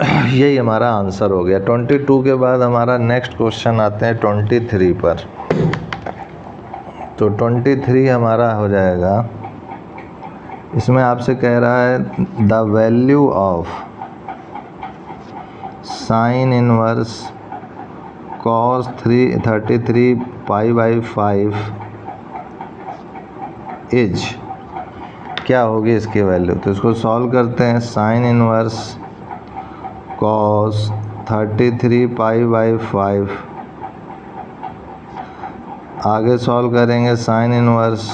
यही हमारा आंसर हो गया। 22 के बाद हमारा नेक्स्ट क्वेश्चन आते हैं 23 पर। तो 23 हमारा हो जाएगा, इसमें आपसे कह रहा है the value of sine inverse cos 33 π/5 is, क्या होगी इसकी वैल्यू। तो इसको सॉल्व करते हैं। साइन इनवर्स cos 33 π/5, आगे सॉल्व करेंगे साइन इनवर्स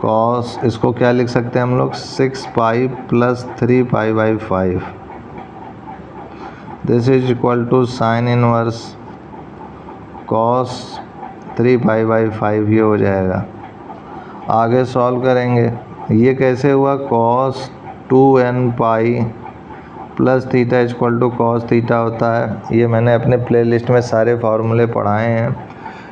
cos, इसको क्या लिख सकते हैं हम लोग, 6π + 3 π/5, this is equal to sine inverse cos 3 π/5, ये हो जाएगा। आगे सॉल्व करेंगे, ये कैसे हुआ, cos 2nπ + theta equal to cos theta होता है। ये मैंने अपने प्लेलिस्ट में सारे फार्मूले पढ़ाए हैं,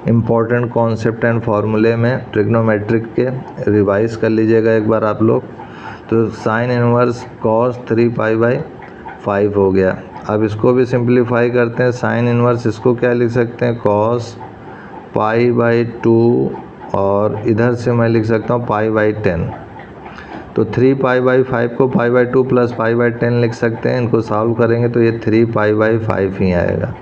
इम्पोर्टेंट कॉन्सेप्ट एंड फार्मूले में ट्रिग्नोमेट्रिक के, रिवाइज कर लीजिएगा एक बार आप लोग। तो साइन इनवर्स cos 3 π/5 हो गया। अब इसको भी सिंप्लीफाई करते हैं। साइन इनवर्स इसको क्या लिख सकते हैं, cos π/2, और इधर से मैं लिख सकता हूँ π/10। तो 3 π/5 को π/2 + π/10 लिख सकते हैं। इनको सॉल्व करेंगे तो ये 3 π/5 ही आएगा।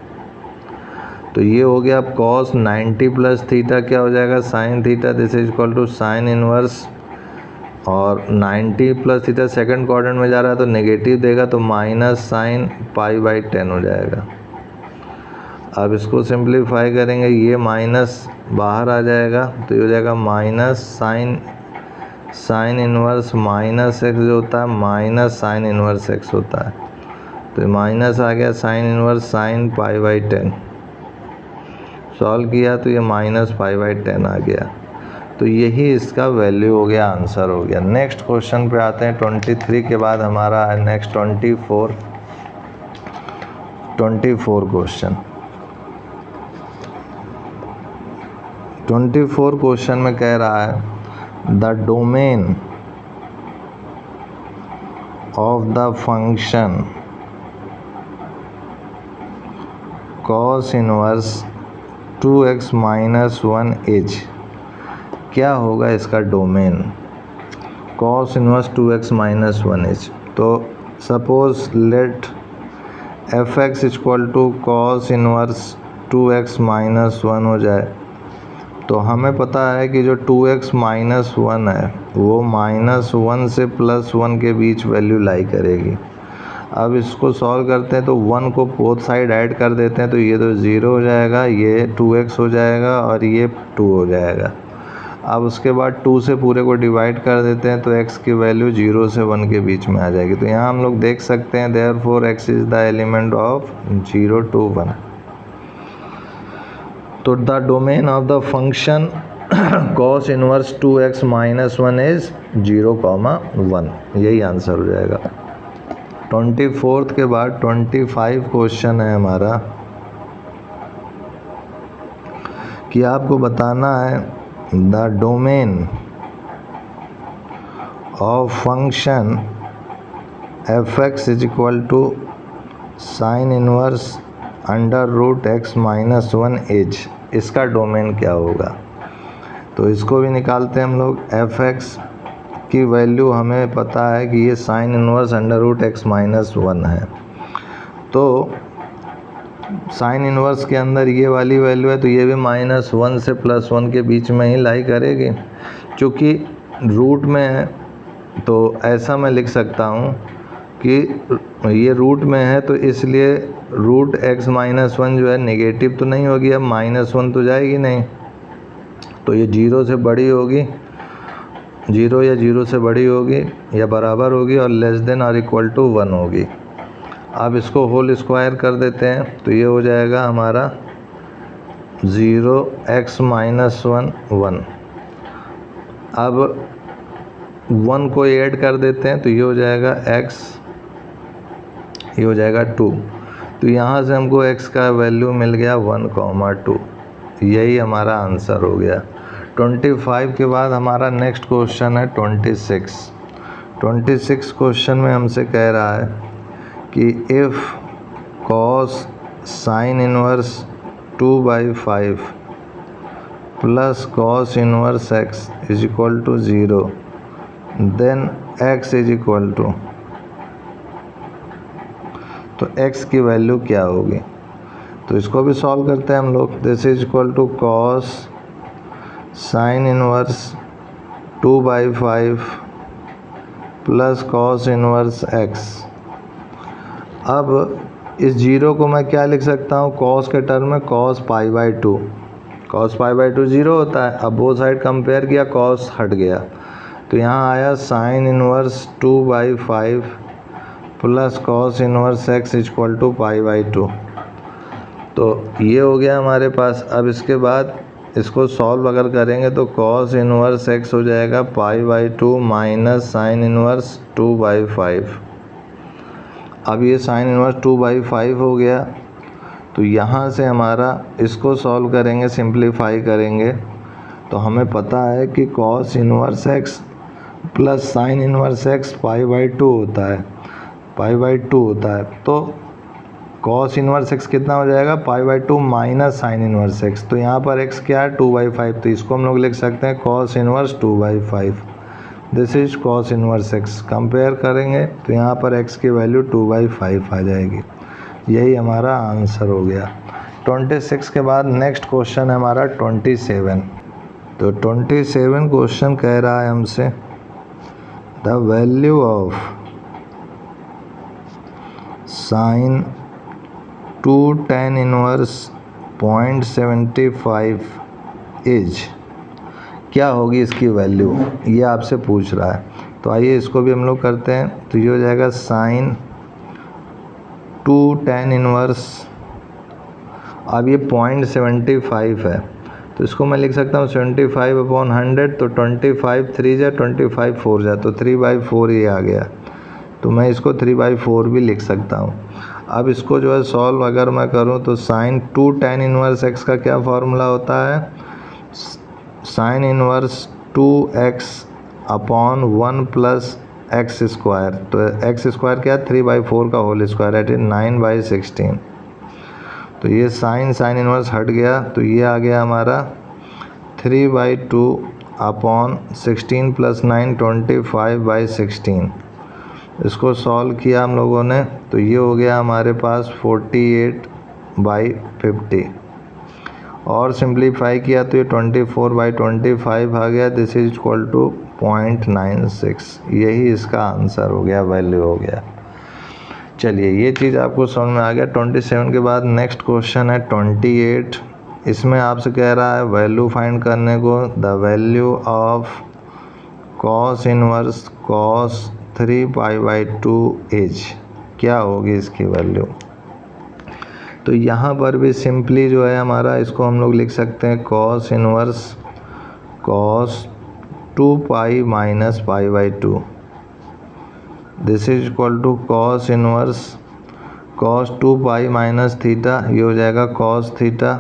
तो ये हो गया। अब cos 90 + थीटा क्या हो जाएगा, sine theta, this is equal to sine inverse, और 90 + थीटा सेकंड क्वाड्रेंट में जा रहा है तो नेगेटिव देगा, तो माइनस साइन π/10 हो जाएगा। अब इसको सिंप्लीफाई करेंगे, ये माइनस बाहर आ जाएगा, तो ये हो जाएगा minus sine inverse minus x जो होता है माइनस साइन इनवर्स x होता है। तो माइनस आ गया साइन इनवर्स साइन π/10, सॉल्व किया तो ये माइनस π/10 आ गया। तो यही इसका वैल्यू हो गया, आंसर हो गया। नेक्स्ट क्वेश्चन पे आते हैं। 23 के बाद हमारा है नेक्स्ट 24 क्वेश्चन। 24 क्वेश्चन में कह रहा है the domain of the function cos inverse 2x minus 1 is, क्या होगा इसका domain? Cos inverse 2x minus 1 is, तो suppose let F X equal to cos inverse 2x minus 1 हो जाए, तो हमें पता है कि जो 2x माइनस 1 है वो -1 से +1 के बीच वैल्यू लाई करेगी। अब इसको सॉल्व करते हैं तो 1 को बोथ साइड ऐड कर देते हैं, तो ये तो 0 हो जाएगा, ये 2x हो जाएगा और ये 2 हो जाएगा। अब उसके बाद 2 से पूरे को डिवाइड कर देते हैं तो x की वैल्यू 0 से 1 के बीच में आ जाएगी। तो यहाँ हम लोग देख सकते हैं therefore x is the element of 0 to 1। तो the domain of the function cos inverse 2x minus 1 is 0, 1, यही आंसर हो जाएगा। 24 के बाद 25 क्वेश्चन है हमारा कि आपको बताना है the domain of function f x is equal to sine inverse under root x minus 1 is, इसका डोमेन क्या होगा? तो इसको भी निकालते हैं हम लोग। एफ एक्स की वैल्यू हमें पता है कि ये sine inverse under root x minus 1 है, तो साइन इनवर्स के अंदर ये वाली वैल्यू है तो ये भी -1 से +1 के बीच में ही लाई करेगी। चूँकि रूट में है तो ऐसा मैं लिख सकता हूँ कि ये रूट में है तो इसलिए रूट x माइनस 1 जो है नेगेटिव तो नहीं होगी, अब -1 तो जाएगी नहीं, तो ये 0 से बड़ी होगी, 0 या 0 से बड़ी होगी या बराबर होगी और लेस देन और इक्वल टू 1 होगी। अब इसको होल स्क्वायर कर देते हैं तो ये हो जाएगा हमारा 0x माइनस 1। अब 1 को ऐड कर देते हैं तो ये हो जाएगा x, ये हो जाएगा 2। तो यहाँ से हमको x का वैल्यू मिल गया 1, 2, यही हमारा आंसर हो गया। 25 के बाद हमारा नेक्स्ट क्वेश्चन है 26। 26 क्वेश्चन में हमसे कह रहा है कि if cos sine inverse 2/5 plus cos inverse x is equal to 0 then x is equal to, तो x की वैल्यू क्या होगी? तो इसको भी सॉल्व करते हैं हम लोग। This is equal to cos sine inverse 2/5 plus cos inverse x। अब इस 0 को मैं क्या लिख सकता हूँ? cos के टर्म में cos π/2, cos π/2 0 होता है। अब वो साइड कंपेयर किया, cos हट गया, तो यहाँ आया sine inverse 2/5 plus cos inverse x equal to π/2। तो ये हो गया हमारे पास। अब इसके बाद इसको सॉल्व अगर करेंगे तो cos इनवर्स x हो जाएगा π/2 माइनस साइन इनवर्स 2/5। अब ये साइन इनवर्स 2/5 हो गया, तो यहाँ से हमारा इसको सॉल्व करेंगे, सिंप्लीफाई करेंगे तो हमें पता है कि cos inverse x plus sine inverse x π/2 होता है, π/2 होता है। तो cos इनवर्स x कितना हो जाएगा? π/2 माइनस साइन इनवर्स x। तो यहाँ पर x क्या है? 2/5, तो इसको हम लोग लिख सकते हैं cos inverse 2/5। This is cos inverse x। Compare करेंगे तो यहाँ पर x की वैल्यू 2/5 आ जाएगी। यही हमारा आंसर हो गया। 26 के बाद नेक्स्ट क्वेश्चन है हमारा 27। तो 27 क्वेश्चन कह रहा है हमसे the value of sign 2 tan inverse 0.75 is, क्या होगी इसकी वैल्यू? ये आपसे पूछ रहा है। तो आइए इसको भी हम लोग करते हैं। तो ये हो जाएगा साइन 2 tan इनवर्स, अब ये 0.75 है तो इसको मैं लिख सकता हूँ 75/100, तो 25 3 जा 25 4 जा, तो 3/4 ये आ गया, तो मैं इसको 3/4 भी लिख सकता हूँ। अब इसको जो है सॉल्व अगर मैं करूँ तो साइन 2 tan इनवर्स x का क्या फार्मूला होता है? Sine inverse 2x upon 1 plus X square. तो एक्स स्क्वायर क्या है? 3/4 का होल स्क्वायर है, 9/16। तो ये साइन इनवर्स हट गया, तो ये आ गया हमारा 3/2 अपॉन 16 + 9 25/16। इसको सॉल्व किया हम लोगों ने, तो ये हो गया हमारे पास 48/50 और सिंप्लीफाई किया तो ये 24/25 आ गया। This is equal to 0.96। यही इसका आंसर हो गया, वैल्यू हो गया। चलिए ये चीज़ आपको समझ में आ गया। 27 के बाद नेक्स्ट क्वेश्चन है 28। इसमें आपसे कह रहा है वैल्यू फाइंड करने को। The value of cos inverse cos 3π/2 is, क्या होगी इसकी वैल्यू। तो यहाँ पर भी सिंपली जो है हमारा, इसको हम लोग लिख सकते हैं cos inverse cos 2π - π/2। This is equal to cos inverse cos 2π - थीटा, ये हो जाएगा कॉस थीटा।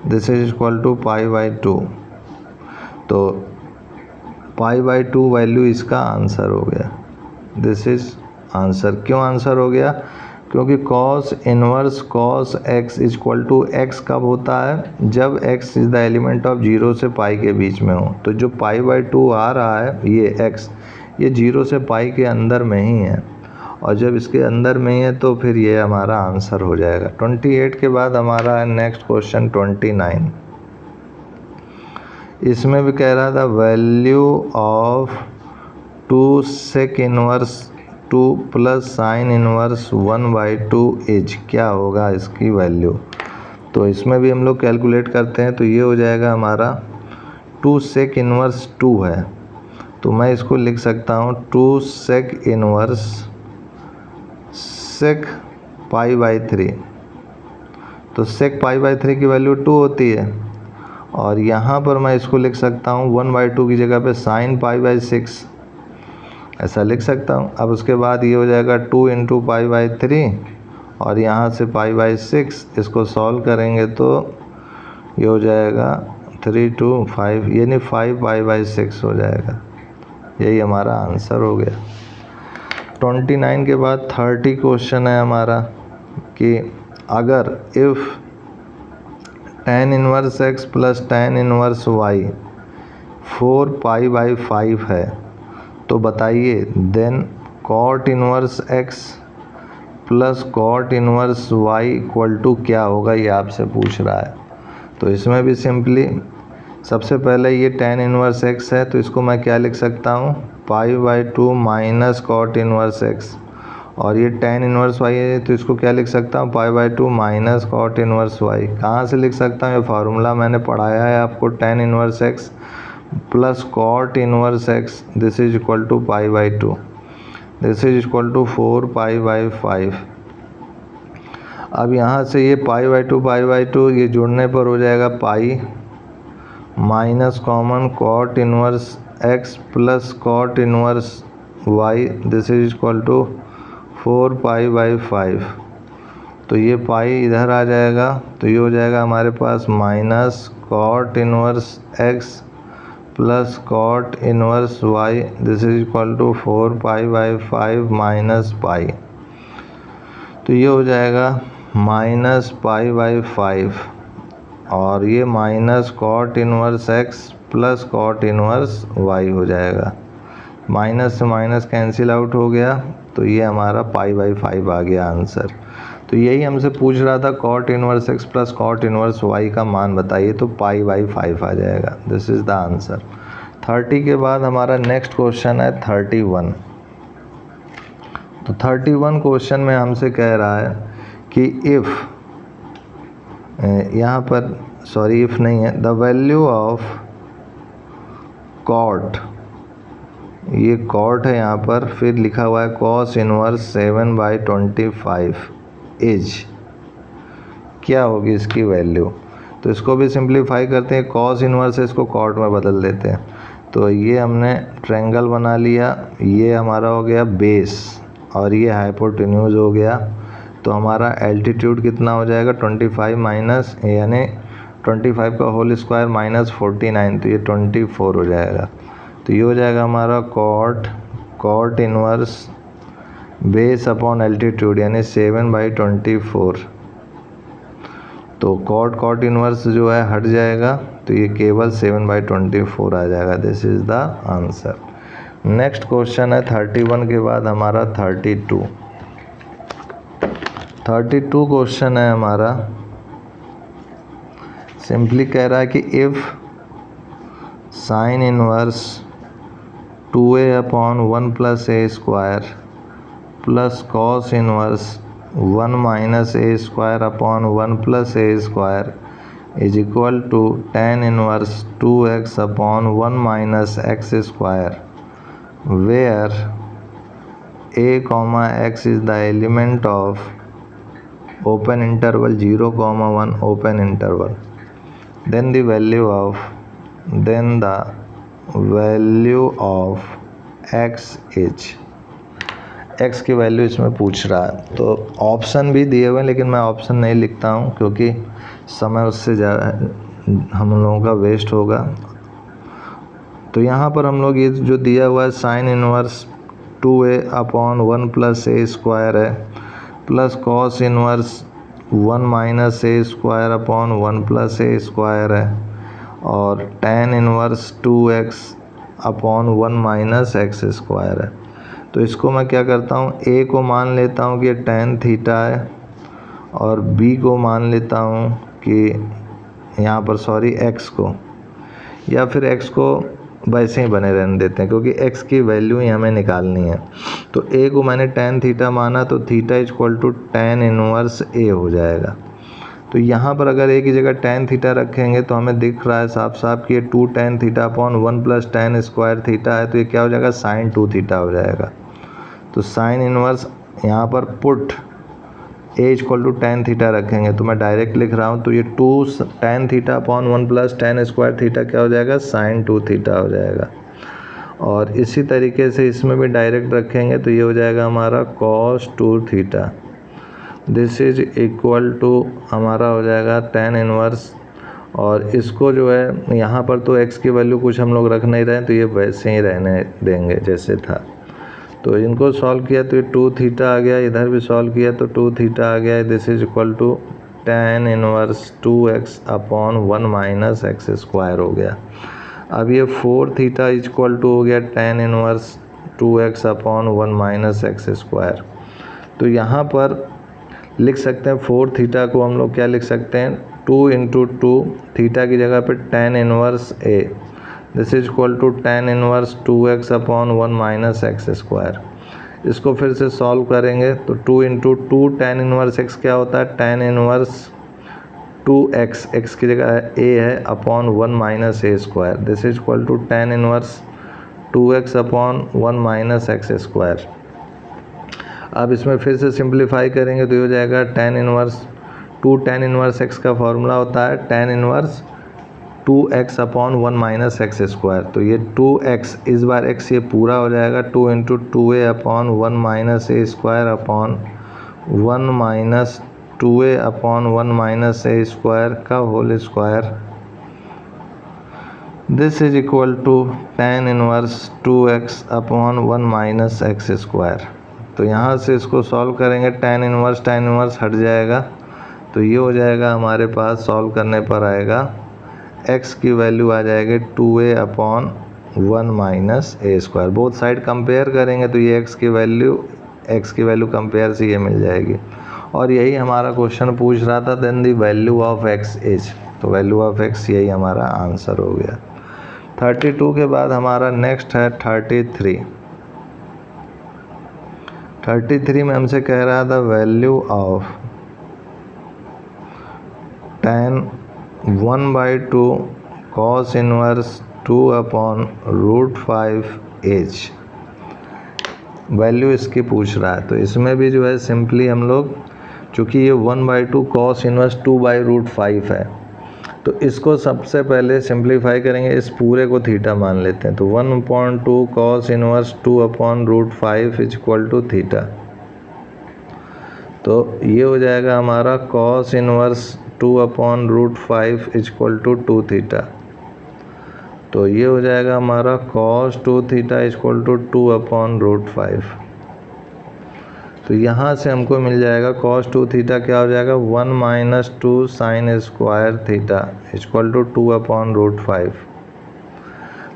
This is equal to π/2। तो π/2 वैल्यू इसका आंसर हो गया। This is answer. क्यों आंसर हो गया? क्योंकि cos inverse cos x is equal to X कब होता है? जब x is the element of 0 से पाई के बीच में हो। तो जो π/2 आ रहा है ये x, ये 0 से पाई के अंदर में ही है, और जब इसके अंदर में ही है तो फिर ये हमारा आंसर हो जाएगा। 28 के बाद हमारा है नेक्स्ट क्वेश्चन 29। इसमें भी कह रहा था value of 2 sec inverse 2 + sin inverse 1/2 is, क्या होगा इसकी वैल्यू। तो इसमें भी हम लोग कैलकुलेट करते हैं, तो ये हो जाएगा हमारा 2 sec इनवर्स 2 है, तो मैं इसको लिख सकता हूँ 2 sec इनवर्स sec π/3। तो sec π/3 की वैल्यू 2 होती है, और यहाँ पर मैं इसको लिख सकता हूँ 1/2 की जगह पे sin π/6, ऐसा लिख सकता हूँ। अब उसके बाद ये हो जाएगा 2 × π/3 और यहाँ से π/6, इसको सॉल्व करेंगे तो ये हो जाएगा 3 2 5, यानी 5 π/6 हो जाएगा। यही हमारा आंसर हो गया। 29 के बाद 30 क्वेश्चन है हमारा कि अगर if tan inverse x + tan inverse y 4π/5 है, तो बताइए then cot inverse x + cot inverse y equal to क्या होगा, ये आपसे पूछ रहा है। तो इसमें भी सिंपली सबसे पहले ये tan इनवर्स x है, तो इसको मैं क्या लिख सकता हूँ π/2 - cot इनवर्स x, और ये tan इनवर्स y है तो इसको क्या लिख सकता हूँ π/2 - cot इनवर्स y। कहाँ से लिख सकता हूँ? ये फार्मूला मैंने पढ़ाया है आपको, tan inverse x + cot inverse x, this is equal to π/2, this is equal to 4π/5। अब यहाँ से ये π/2 ये जुड़ने पर हो जाएगा pi minus common cot inverse x + cot inverse y, this is equal to 4π/5। तो ये पाई इधर आ जाएगा, तो ये हो जाएगा हमारे पास minus cot inverse x + cot inverse y, this is equal to 4π/5 minus pi. तो ये हो जाएगा -π/5, और ये minus cot inverse x + cot inverse y हो जाएगा। माइनस से माइनस कैंसिल आउट हो गया, तो ये हमारा π/5 आ गया आंसर। तो यही हमसे पूछ रहा था cot inverse x + cot inverse y का मान बताइए, तो π/5 आ जाएगा। This is the answer. 30 के बाद हमारा नेक्स्ट क्वेश्चन है 31। तो 31 क्वेश्चन में हमसे कह रहा है कि इफ़, यहाँ पर सॉरी इफ़ नहीं है, द वैल्यू ऑफ cot, ये cot है यहाँ पर, फिर लिखा हुआ है cos इनवर्स 7/25 इज, क्या होगी इसकी वैल्यू। तो इसको भी सिंप्लीफाई करते हैं, cos इनवर्स है इसको cot में बदल देते हैं। तो ये हमने ट्रायंगल बना लिया, ये हमारा हो गया बेस और ये हाइपोटेन्यूज हो गया। तो हमारा एल्टीट्यूड कितना हो जाएगा 25 माइनस, यानी 25 का होल स्क्वायर माइनस 49, तो ये 24 हो जाएगा। तो ये हो जाएगा हमारा cot inverse base upon altitude यानी 7/24। तो कॉट इनवर्स जो है हट जाएगा, तो ये केवल 7/24 आ जाएगा। This is the answer. Next question है 31 के बाद हमारा 32 क्वेश्चन है हमारा। सिंपली कह रहा है कि if sine inverse 2a upon 1 plus A square plus cos inverse 1 minus A square upon 1 plus A square is equal to tan inverse 2x upon 1 minus x square, where a, x is the element of open interval 0, 1 open interval, then the value of x is, x की value इसमें पूछ रहा है। तो option भी दिए हुए हैं, लेकिन मैं ऑप्शन नहीं लिखता हूँ क्योंकि समय उससे ज़्यादा हम लोगों का वेस्ट होगा। तो यहाँ पर हम लोग ये जो दिया हुआ है sine inverse 2a upon 1 plus ए स्क्वायर है, प्लस कॉस इनवर्स 1 माइनस ए स्क्वायर अपॉन 1 प्लस ए स्क्वायर है, और tan inverse 2x upon 1 minus x square है। तो इसको मैं क्या करता हूँ, a को मान लेता हूँ कि ये tan थीटा है, और b को मान लेता हूँ कि यहाँ पर x को, या फिर x को वैसे ही बने रहने देते हैं क्योंकि x की वैल्यू ही हमें निकालनी है। तो a को मैंने tan थीटा माना, तो theta is equal to tan inverse a हो जाएगा। तो यहाँ पर अगर a की जगह tan थीटा रखेंगे तो हमें दिख रहा है साफ साफ कि ये 2 tan theta upon 1 plus tan square theta है, तो ये क्या हो जाएगा, साइन 2 थीटा हो जाएगा। तो साइन इनवर्स यहाँ पर put a equal to tan theta रखेंगे तो मैं डायरेक्ट लिख रहा हूँ, तो ये 2 tan theta upon 1 plus tan square theta क्या हो जाएगा, साइन 2 थीटा हो जाएगा। और इसी तरीके से इसमें भी डायरेक्ट रखेंगे तो ये हो जाएगा हमारा cos 2 theta. This is equal to हमारा हो जाएगा tan इनवर्स, और इसको जो है यहाँ पर तो x की वैल्यू कुछ हम लोग रख नहीं रहे हैं, तो ये वैसे ही रहने देंगे जैसे था। तो इनको सॉल्व किया तो ये 2 थीटा आ गया, इधर भी सॉल्व किया तो 2 थीटा आ गया। This is equal to tan inverse 2x upon 1 minus x square हो गया। अब ये 4 थीटा इक्वल टू हो गया tan inverse 2x upon 1 minus x square. तो यहाँ पर लिख सकते हैं 4 थीटा को हम लोग क्या लिख सकते हैं, 2 इंटू 2 थीटा की जगह पे tan inverse a, this is equal to tan inverse 2x upon 1 minus x square. इसको फिर से सॉल्व करेंगे तो 2 इंटू 2 tan इनवर्स x क्या होता है, tan इनवर्स 2x, x की जगह a है, upon 1 minus A square, this is equal to tan inverse 2x upon 1 minus x square. अब इसमें फिर से सिंप्लीफाई करेंगे तो ये हो जाएगा tan inverse 2 tan inverse x का फॉर्मूला होता है tan inverse 2x upon 1 minus x square. तो ये 2x, इस बार x ये पूरा हो जाएगा, 2 इंटू 2a अपॉन 1 माइनस ए square upon 1 minus 2a upon 1 minus ए स्क्वायर का whole square. This is equal to tan inverse 2x upon 1 minus x square. तो यहाँ से इसको सॉल्व करेंगे, tan इनवर्स हट जाएगा, तो ये हो जाएगा हमारे पास, सॉल्व करने पर आएगा x की वैल्यू आ जाएगी 2a अपॉन 1 माइनस ए स्क्वायर। बोथ साइड कंपेयर करेंगे तो ये x की वैल्यू कंपेयर से ये मिल जाएगी। और यही हमारा क्वेश्चन पूछ रहा था, then the value of x is, तो वैल्यू ऑफ x यही हमारा आंसर हो गया। 32 के बाद हमारा नेक्स्ट है 33 में हमसे कह रहा था value of tan 1/2 cos inverse 2 upon root 5h, value इसकी पूछ रहा है। तो इसमें भी जो है सिंपली हम लोग, चूँकि ये 1/2 cos इनवर्स 2/√5 है, तो इसको सबसे पहले सिंप्लीफाई करेंगे, इस पूरे को थीटा मान लेते हैं। तो 1/2 cos inverse 2 upon √5 is equal to theta. तो ये हो जाएगा हमारा cos inverse 2 upon √5 is equal to 2 theta. तो ये हो जाएगा हमारा cos 2 theta is equal to 2 upon √5। तो यहाँ से हमको मिल जाएगा cos 2 थीटा क्या हो जाएगा 1 minus 2 sine square theta equal to 2/√5।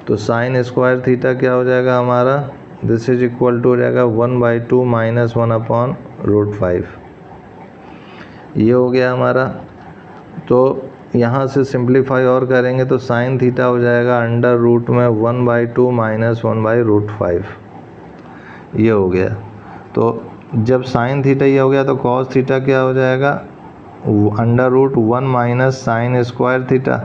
तो साइन स्क्वायर थीटा क्या हो जाएगा हमारा, दिस इज इक्वल टू हो जाएगा 1/2 माइनस 1/√5। ये हो गया हमारा। तो यहाँ से सिंप्लीफाई और करेंगे तो साइन थीटा हो जाएगा अंडर रूट में 1/2 माइनस 1/√5। ये हो गया। तो जब साइन थीटा ये हो गया तो कॉस थीटा क्या हो जाएगा under root 1 minus sine square theta,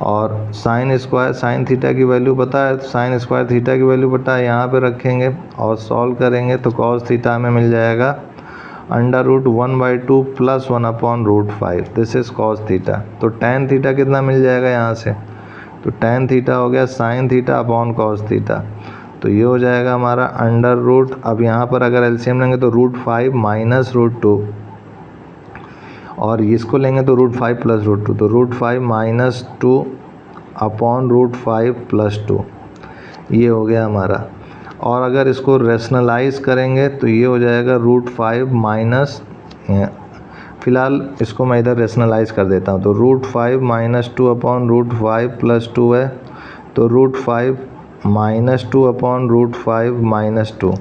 और साइन थीटा की वैल्यू पता है, तो साइन स्क्वायर थीटा की वैल्यू पता है, यहाँ पे रखेंगे और सॉल्व करेंगे तो कॉस थीटा हमें मिल जाएगा under root 1/2 plus 1/√5। This is cos theta. तो टेन थीटा कितना मिल जाएगा यहाँ से, तो टेन थीटा हो गया sine theta upon cos theta. तो ये हो जाएगा हमारा अंडर रूट, अब यहाँ पर अगर एलसीएम लेंगे तो √5 माइनस √2, और इसको लेंगे तो √5 प्लस √2, तो √5 माइनस 2 अपॉन √5 प्लस 2। ये हो गया हमारा। और अगर इसको रेशनलाइज करेंगे तो ये हो जाएगा √5 माइनस, फ़िलहाल इसको मैं इधर रेशनलाइज कर देता हूँ, तो √5 माइनस 2 अपॉन √5 प्लस 2 है, तो √5 माइनस 2 अपॉन √5 माइनस 2।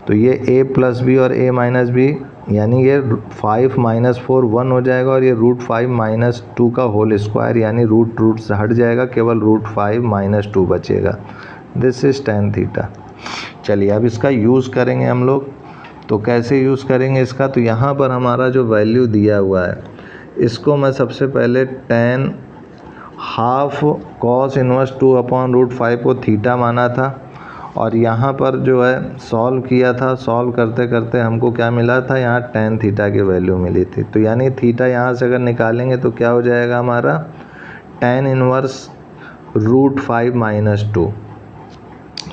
तो ये a प्लस बी और a माइनस बी, यानी ये 5 माइनस 4 1 हो जाएगा, और ये √5 माइनस 2 का होल स्क्वायर, यानी रूट से हट जाएगा, केवल √5 माइनस 2 बचेगा। This is tan theta. चलिए अब इसका यूज़ करेंगे हम लोग। तो कैसे यूज़ करेंगे इसका, तो यहाँ पर हमारा जो वैल्यू दिया हुआ है इसको मैं सबसे पहले टेन हाफ कॉस इनवर्स 2/√5 को थीटा माना था, और यहाँ पर जो है सॉल्व किया था, सॉल्व करते करते हमको क्या मिला था, यहाँ टेन थीटा की वैल्यू मिली थी। तो यानी थीटा यहाँ से अगर निकालेंगे तो क्या हो जाएगा हमारा टेन इनवर्स √5 माइनस 2।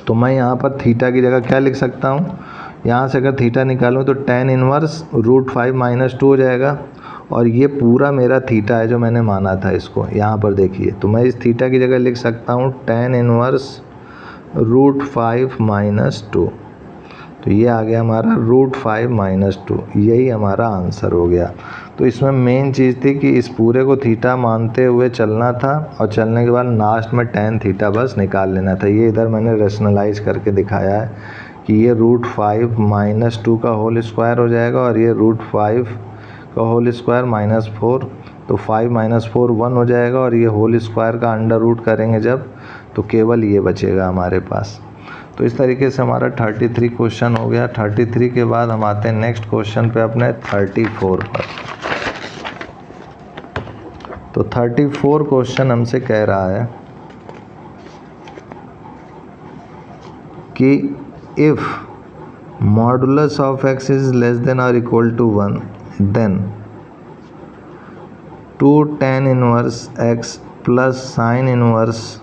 तो मैं यहाँ पर थीटा की जगह क्या लिख सकता हूँ, यहाँ से अगर थीटा निकालूँ तो टेन इनवर्स √5 माइनस 2 हो जाएगा, और ये पूरा मेरा थीटा है जो मैंने माना था इसको, यहाँ पर देखिए। तो मैं इस थीटा की जगह लिख सकता हूँ टेन इनवर्स √5 माइनस 2। तो ये आ गया हमारा √5 माइनस 2, यही हमारा आंसर हो गया। तो इसमें मेन चीज़ थी कि इस पूरे को थीटा मानते हुए चलना था, और चलने के बाद लास्ट में टेन थीटा बस निकाल लेना था। ये इधर मैंने रेशनलाइज करके दिखाया है कि ये √5 माइनस 2 का होल स्क्वायर हो जाएगा, और ये √5 का होल स्क्वायर माइनस 4, तो 5 माइनस 4 1 हो जाएगा, और ये होल स्क्वायर का अंडर रूट करेंगे जब, तो केवल ये बचेगा हमारे पास। तो इस तरीके से हमारा 33 क्वेश्चन हो गया। 33 के बाद हम आते हैं नेक्स्ट क्वेश्चन पे अपने 34 पर। तो 34 क्वेश्चन हमसे कह रहा है कि if modulus of x is less than और equal to 1 then 2 tan inverse x plus sine inverse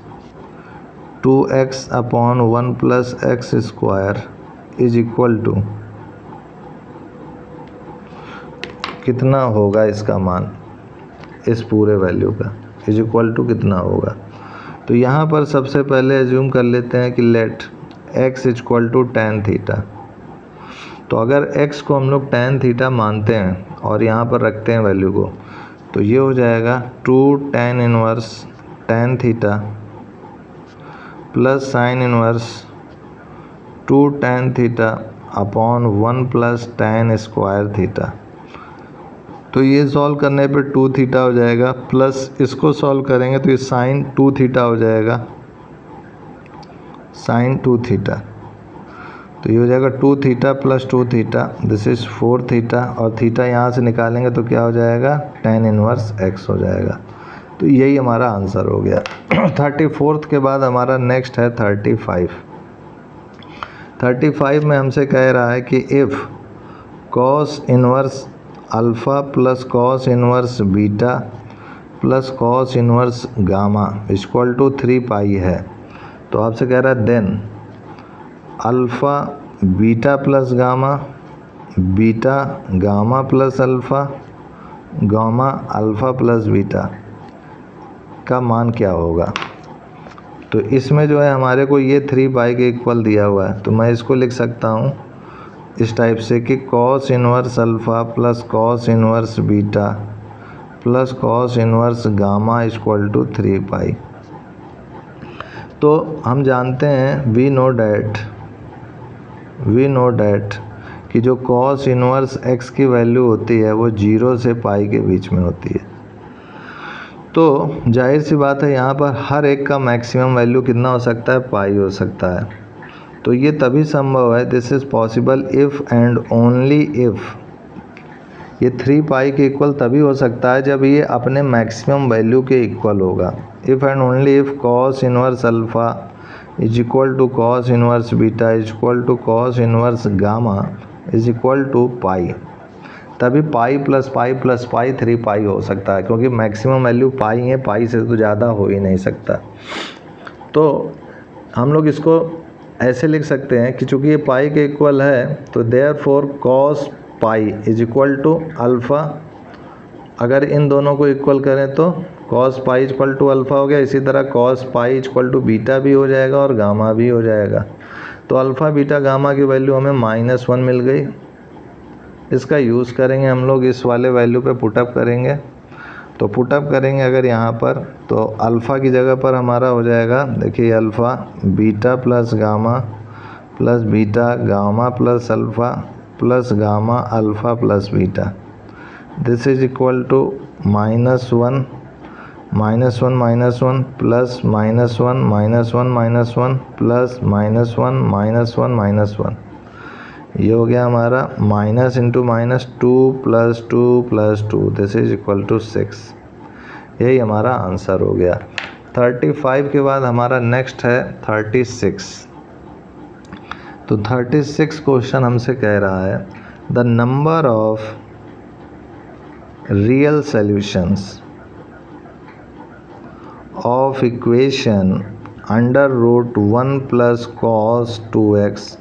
2x upon 1 plus X square is equal to, कितना होगा इसका मान, इस पूरे वैल्यू का इज इक्वल टू कितना होगा। तो यहाँ पर सबसे पहले एज्यूम कर लेते हैं कि let x equal to tan theta. तो अगर x को हम लोग टेन थीटा मानते हैं और यहाँ पर रखते हैं वैल्यू को, तो ये हो जाएगा 2 tan inverse tan theta plus sine inverse 2 tan theta upon 1 plus tan square theta. तो ये सॉल्व करने पे 2 थीटा हो जाएगा, प्लस इसको सॉल्व करेंगे तो ये साइन 2 थीटा हो जाएगा, साइन 2 थीटा। तो ये हो जाएगा 2 theta plus 2 theta, this is 4 theta, और थीटा यहाँ से निकालेंगे तो क्या हो जाएगा tan इनवर्स x हो जाएगा। तो यही हमारा आंसर हो गया। 34 के बाद हमारा नेक्स्ट है 35। 35 में हमसे कह रहा है कि if cos inverse alpha plus cos inverse beta plus cos inverse gamma equal to 3 pi है, तो आपसे कह रहा है then alpha beta plus gamma, beta gamma plus alpha, gamma alpha plus beta का मान क्या होगा। तो इसमें जो है हमारे को ये 3 पाई के इक्वल दिया हुआ है, तो मैं इसको लिख सकता हूँ इस टाइप से कि cos inverse alpha plus cos inverse beta plus cos inverse gamma equal to 3 pi. तो हम जानते हैं वी नो डैट कि जो कॉस इनवर्स एक्स की वैल्यू होती है वो 0 से पाई के बीच में होती है। तो जाहिर सी बात है यहाँ पर हर एक का मैक्सिमम वैल्यू कितना हो सकता है, पाई हो सकता है। तो ये तभी संभव है, this is possible if and only if, ये 3 पाई के इक्वल तभी हो सकता है जब ये अपने मैक्सिमम वैल्यू के इक्वल होगा। If and only if cos inverse alpha is equal to cos inverse beta is equal to cos inverse gamma is equal to pi, तभी पाई प्लस पाई 3 पाई हो सकता है, क्योंकि मैक्सिमम वैल्यू पाई है, पाई से तो ज़्यादा हो ही नहीं सकता। तो हम लोग इसको ऐसे लिख सकते हैं कि चूँकि ये पाई के इक्वल है तो therefore cos pi is equal to alpha, अगर इन दोनों को इक्वल करें तो cos pi equal to alpha हो गया। इसी तरह cos pi equal to beta भी हो जाएगा और गामा भी हो जाएगा। तो अल्फ़ा बीटा गामा की वैल्यू हमें -1 मिल गई। इसका यूज़ करेंगे हम लोग, इस वाले वैल्यू पे पुटअप करेंगे। तो पुटअप करेंगे अगर यहाँ पर, तो अल्फ़ा की जगह पर हमारा हो जाएगा, देखिए alpha beta plus gamma plus alpha plus gamma alpha plus beta, this is equal to -1 plus -1 plus -1 ये हो गया हमारा minus into minus 2 plus 2 this is equal to 6। यही हमारा आंसर हो गया। 35 के बाद हमारा नेक्स्ट है 36। तो 36 क्वेश्चन हमसे कह रहा है the number of real solutions of equation under root 1 plus cos 2x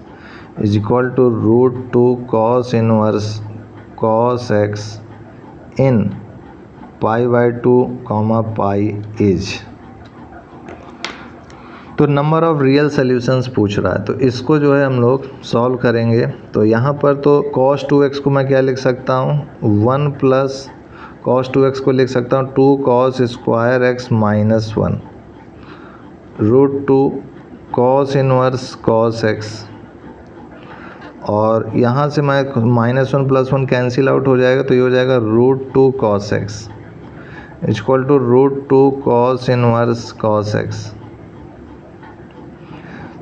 is equal to root 2 cos inverse cos x in pi by 2 pi is। तो नंबर ऑफ रियल सॉल्यूशंस पूछ रहा है, तो इसको जो है हम लोग सॉल्व करेंगे। तो यहाँ पर तो cos 2x को मैं क्या लिख सकता हूँ, 1 प्लस cos 2x को लिख सकता हूँ 2 cos square x minus 1 root 2 cos inverse cos x, और यहाँ से मैं -1 + 1 कैंसिल आउट हो जाएगा, तो ये हो जाएगा root 2 cos x equal to root 2 cos inverse cos x।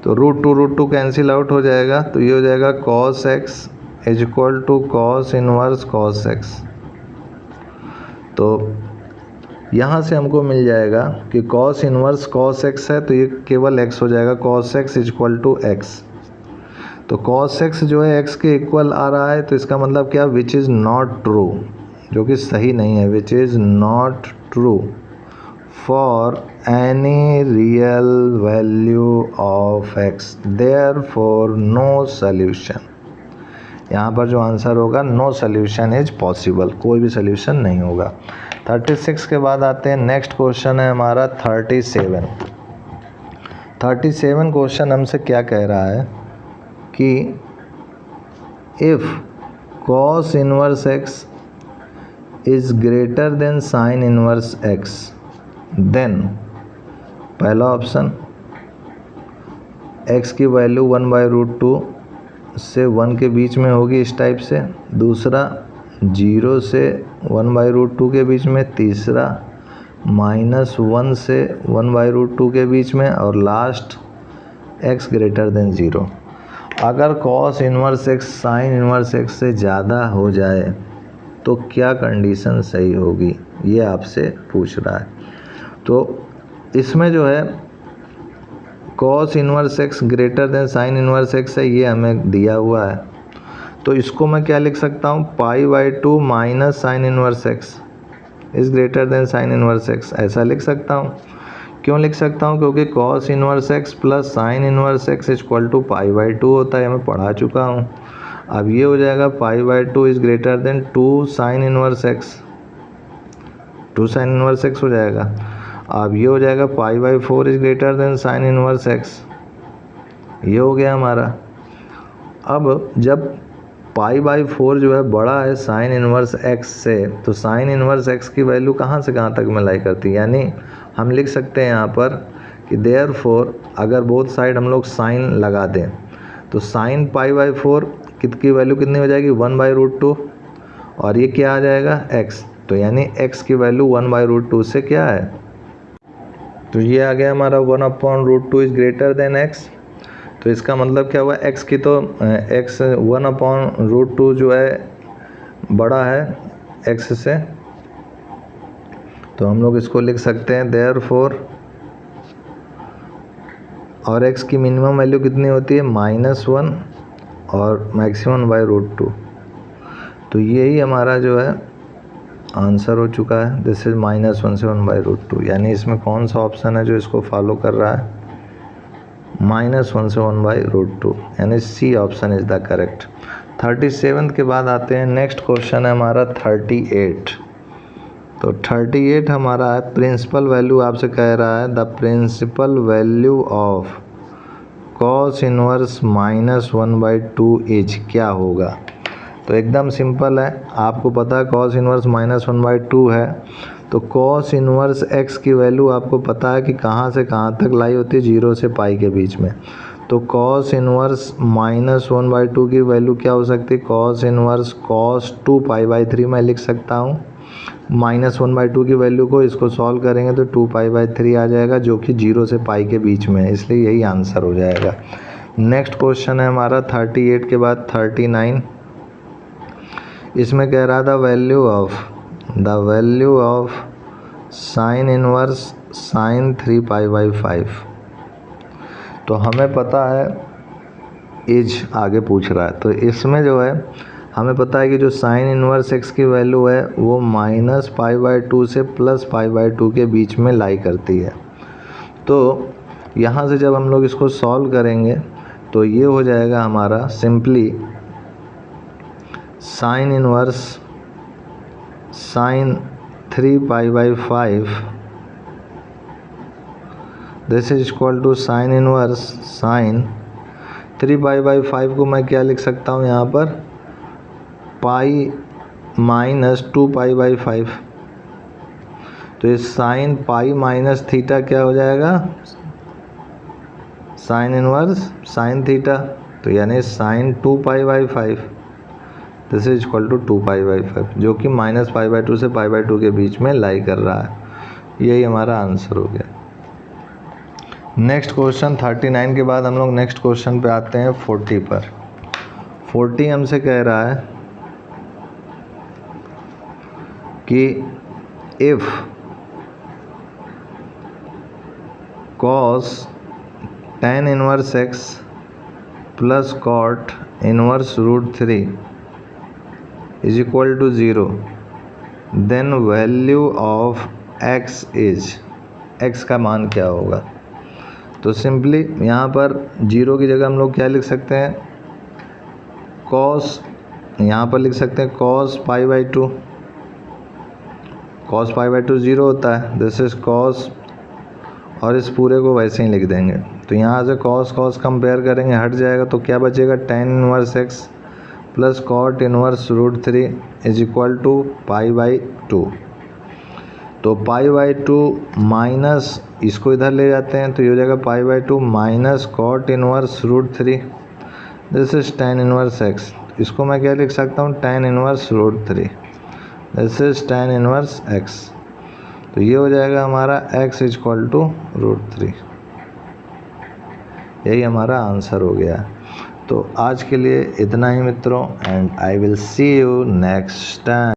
तो रूट टू कैंसिल आउट हो जाएगा, तो ये हो जाएगा cos x equal to cos inverse cos x। तो यहाँ से हमको मिल जाएगा कि cos इनवर्स cos x है, तो ये केवल x हो जाएगा, cos x equal to x। तो cos x जो है x के इक्वल आ रहा है, तो इसका मतलब क्या, विच इज़ नॉट ट्रू, जो कि सही नहीं है, which is not true for any real value of x, therefore no solution. यहाँ पर जो आंसर होगा नो सॉल्यूशन इज पॉसिबल, कोई भी सॉल्यूशन नहीं होगा। 36 के बाद आते हैं नेक्स्ट क्वेश्चन है हमारा 37। 37 क्वेश्चन हमसे क्या कह रहा है कि if cos inverse x is greater than sine inverse x, then पहला ऑप्शन x की वैल्यू 1/√2 से 1 के बीच में होगी इस टाइप से, दूसरा 0 से 1/√2 के बीच में, तीसरा -1 से 1/√2 के बीच में, और लास्ट x ग्रेटर देन 0। अगर cos inverse x sign inverse x से ज़्यादा हो जाए तो क्या कंडीशन सही होगी, ये आपसे पूछ रहा है। तो इसमें जो है cos inverse x greater than sine inverse x है, ये हमें दिया हुआ है। तो इसको मैं क्या लिख सकता हूँ, π/2 minus sine inverse x is greater than sine inverse x, ऐसा लिख सकता हूँ। क्यों लिख सकता हूँ, क्योंकि cos inverse x plus sine inverse x equal to π/2 होता है, मैं पढ़ा चुका हूँ। अब ये हो जाएगा π/2 is greater than 2 sine inverse x, 2 sine inverse x हो जाएगा। अब ये हो जाएगा π/4 is greater than sine inverse x, ये हो गया हमारा। अब जब π/4 जो है बड़ा है साइन इन्वर्स x से, तो साइन इन्वर्स x की वैल्यू कहाँ से कहाँ तक में लाई करती है, यानी हम लिख सकते हैं यहाँ पर कि देयरफॉर अगर बोथ साइड हम लोग साइन लगा दें तो साइन π/4 की वैल्यू कितनी हो जाएगी 1/√2 और ये क्या आ जाएगा x, तो यानी x की वैल्यू 1/√2 से क्या है, तो ये आ गया हमारा 1/√2 इज ग्रेटर देन x। तो इसका मतलब क्या हुआ x की, तो x 1/√2 जो है बड़ा है x से, तो हम लोग इसको लिख सकते हैं देयरफॉर, और x की मिनिमम वैल्यू कितनी होती है -1 और मैक्सिमम √2, तो यही हमारा जो है आंसर हो चुका है। दिस इज -1 से 1/√2, यानी इसमें कौन सा ऑप्शन है जो इसको फॉलो कर रहा है, -1 से 1/√2, यानी C option is the correct. 37 के बाद आते हैं, नेक्स्ट क्वेश्चन है हमारा 38। तो 38 हमारा है प्रिंसिपल वैल्यू, आपसे कह रहा है the principal value of cos inverse -1/2 is क्या होगा। तो एकदम सिंपल है, आपको पता है cos इनवर्स -1/2 है, तो cos इनवर्स x की वैल्यू आपको पता है कि कहाँ से कहाँ तक लाई होती है, 0 से पाई के बीच में। तो cos इनवर्स -1/2 की वैल्यू क्या हो सकती है, cos इनवर्स cos 2π/3 मैं लिख सकता हूँ। -1/2 की वैल्यू को इसको सॉल्व करेंगे तो 2π/3 आ जाएगा, जो कि 0 से पाई के बीच में है, इसलिए यही आंसर हो जाएगा। नेक्स्ट क्वेश्चन है हमारा 38 के बाद 39। इसमें कह रहा था the value of sine inverse sine 3π/5। तो हमें पता है इज आगे पूछ रहा है, तो इसमें जो है हमें पता है कि जो साइन इनवर्स x की वैल्यू है वो -π/2 से +π/2 के बीच में लाई करती है। तो यहाँ से जब हम लोग इसको सॉल्व करेंगे तो ये हो जाएगा हमारा simply sine inverse sine 3π/5 this is equal to sine inverse sine 3π/5 को मैं क्या लिख सकता हूँ यहाँ पर, पाई -2π/5। तो ये साइन पाई माइनस थीटा क्या हो जाएगा, साइन इनवर्स साइन थीटा, तो यानी sine 2π/5 this is equal to 2π/5, जो कि -π/2 से π/2 के बीच में लाई कर रहा है। यही हमारा आंसर हो गया। नेक्स्ट क्वेश्चन 39 के बाद हम लोग नेक्स्ट क्वेश्चन पे आते हैं 40 पर। 40 हमसे कह रहा है कि if cos tan inverse x plus cot inverse √3 is equal to 0, then value of x is, x का मान क्या होगा। तो सिंपली यहाँ पर 0 की जगह हम लोग क्या लिख सकते हैं, cos, यहाँ पर लिख सकते हैं cos π/2, cos π/2 0 होता है, दिस इज cos, और इस पूरे को वैसे ही लिख देंगे। तो यहाँ से cos कंपेयर करेंगे, हट जाएगा, तो क्या बचेगा, tan inverse x plus cot inverse √3 is equal to π/2। तो π/2 माइनस इसको इधर ले जाते हैं, तो ये हो जाएगा π/2 minus cot inverse √3 this is tan inverse x। इसको मैं क्या लिख सकता हूँ, tan inverse √3 this is tan inverse x। तो ये हो जाएगा हमारा x इज इक्वल टू √3, यही हमारा आंसर हो गया। तो आज के लिए इतना ही मित्रों, and I will see you next time.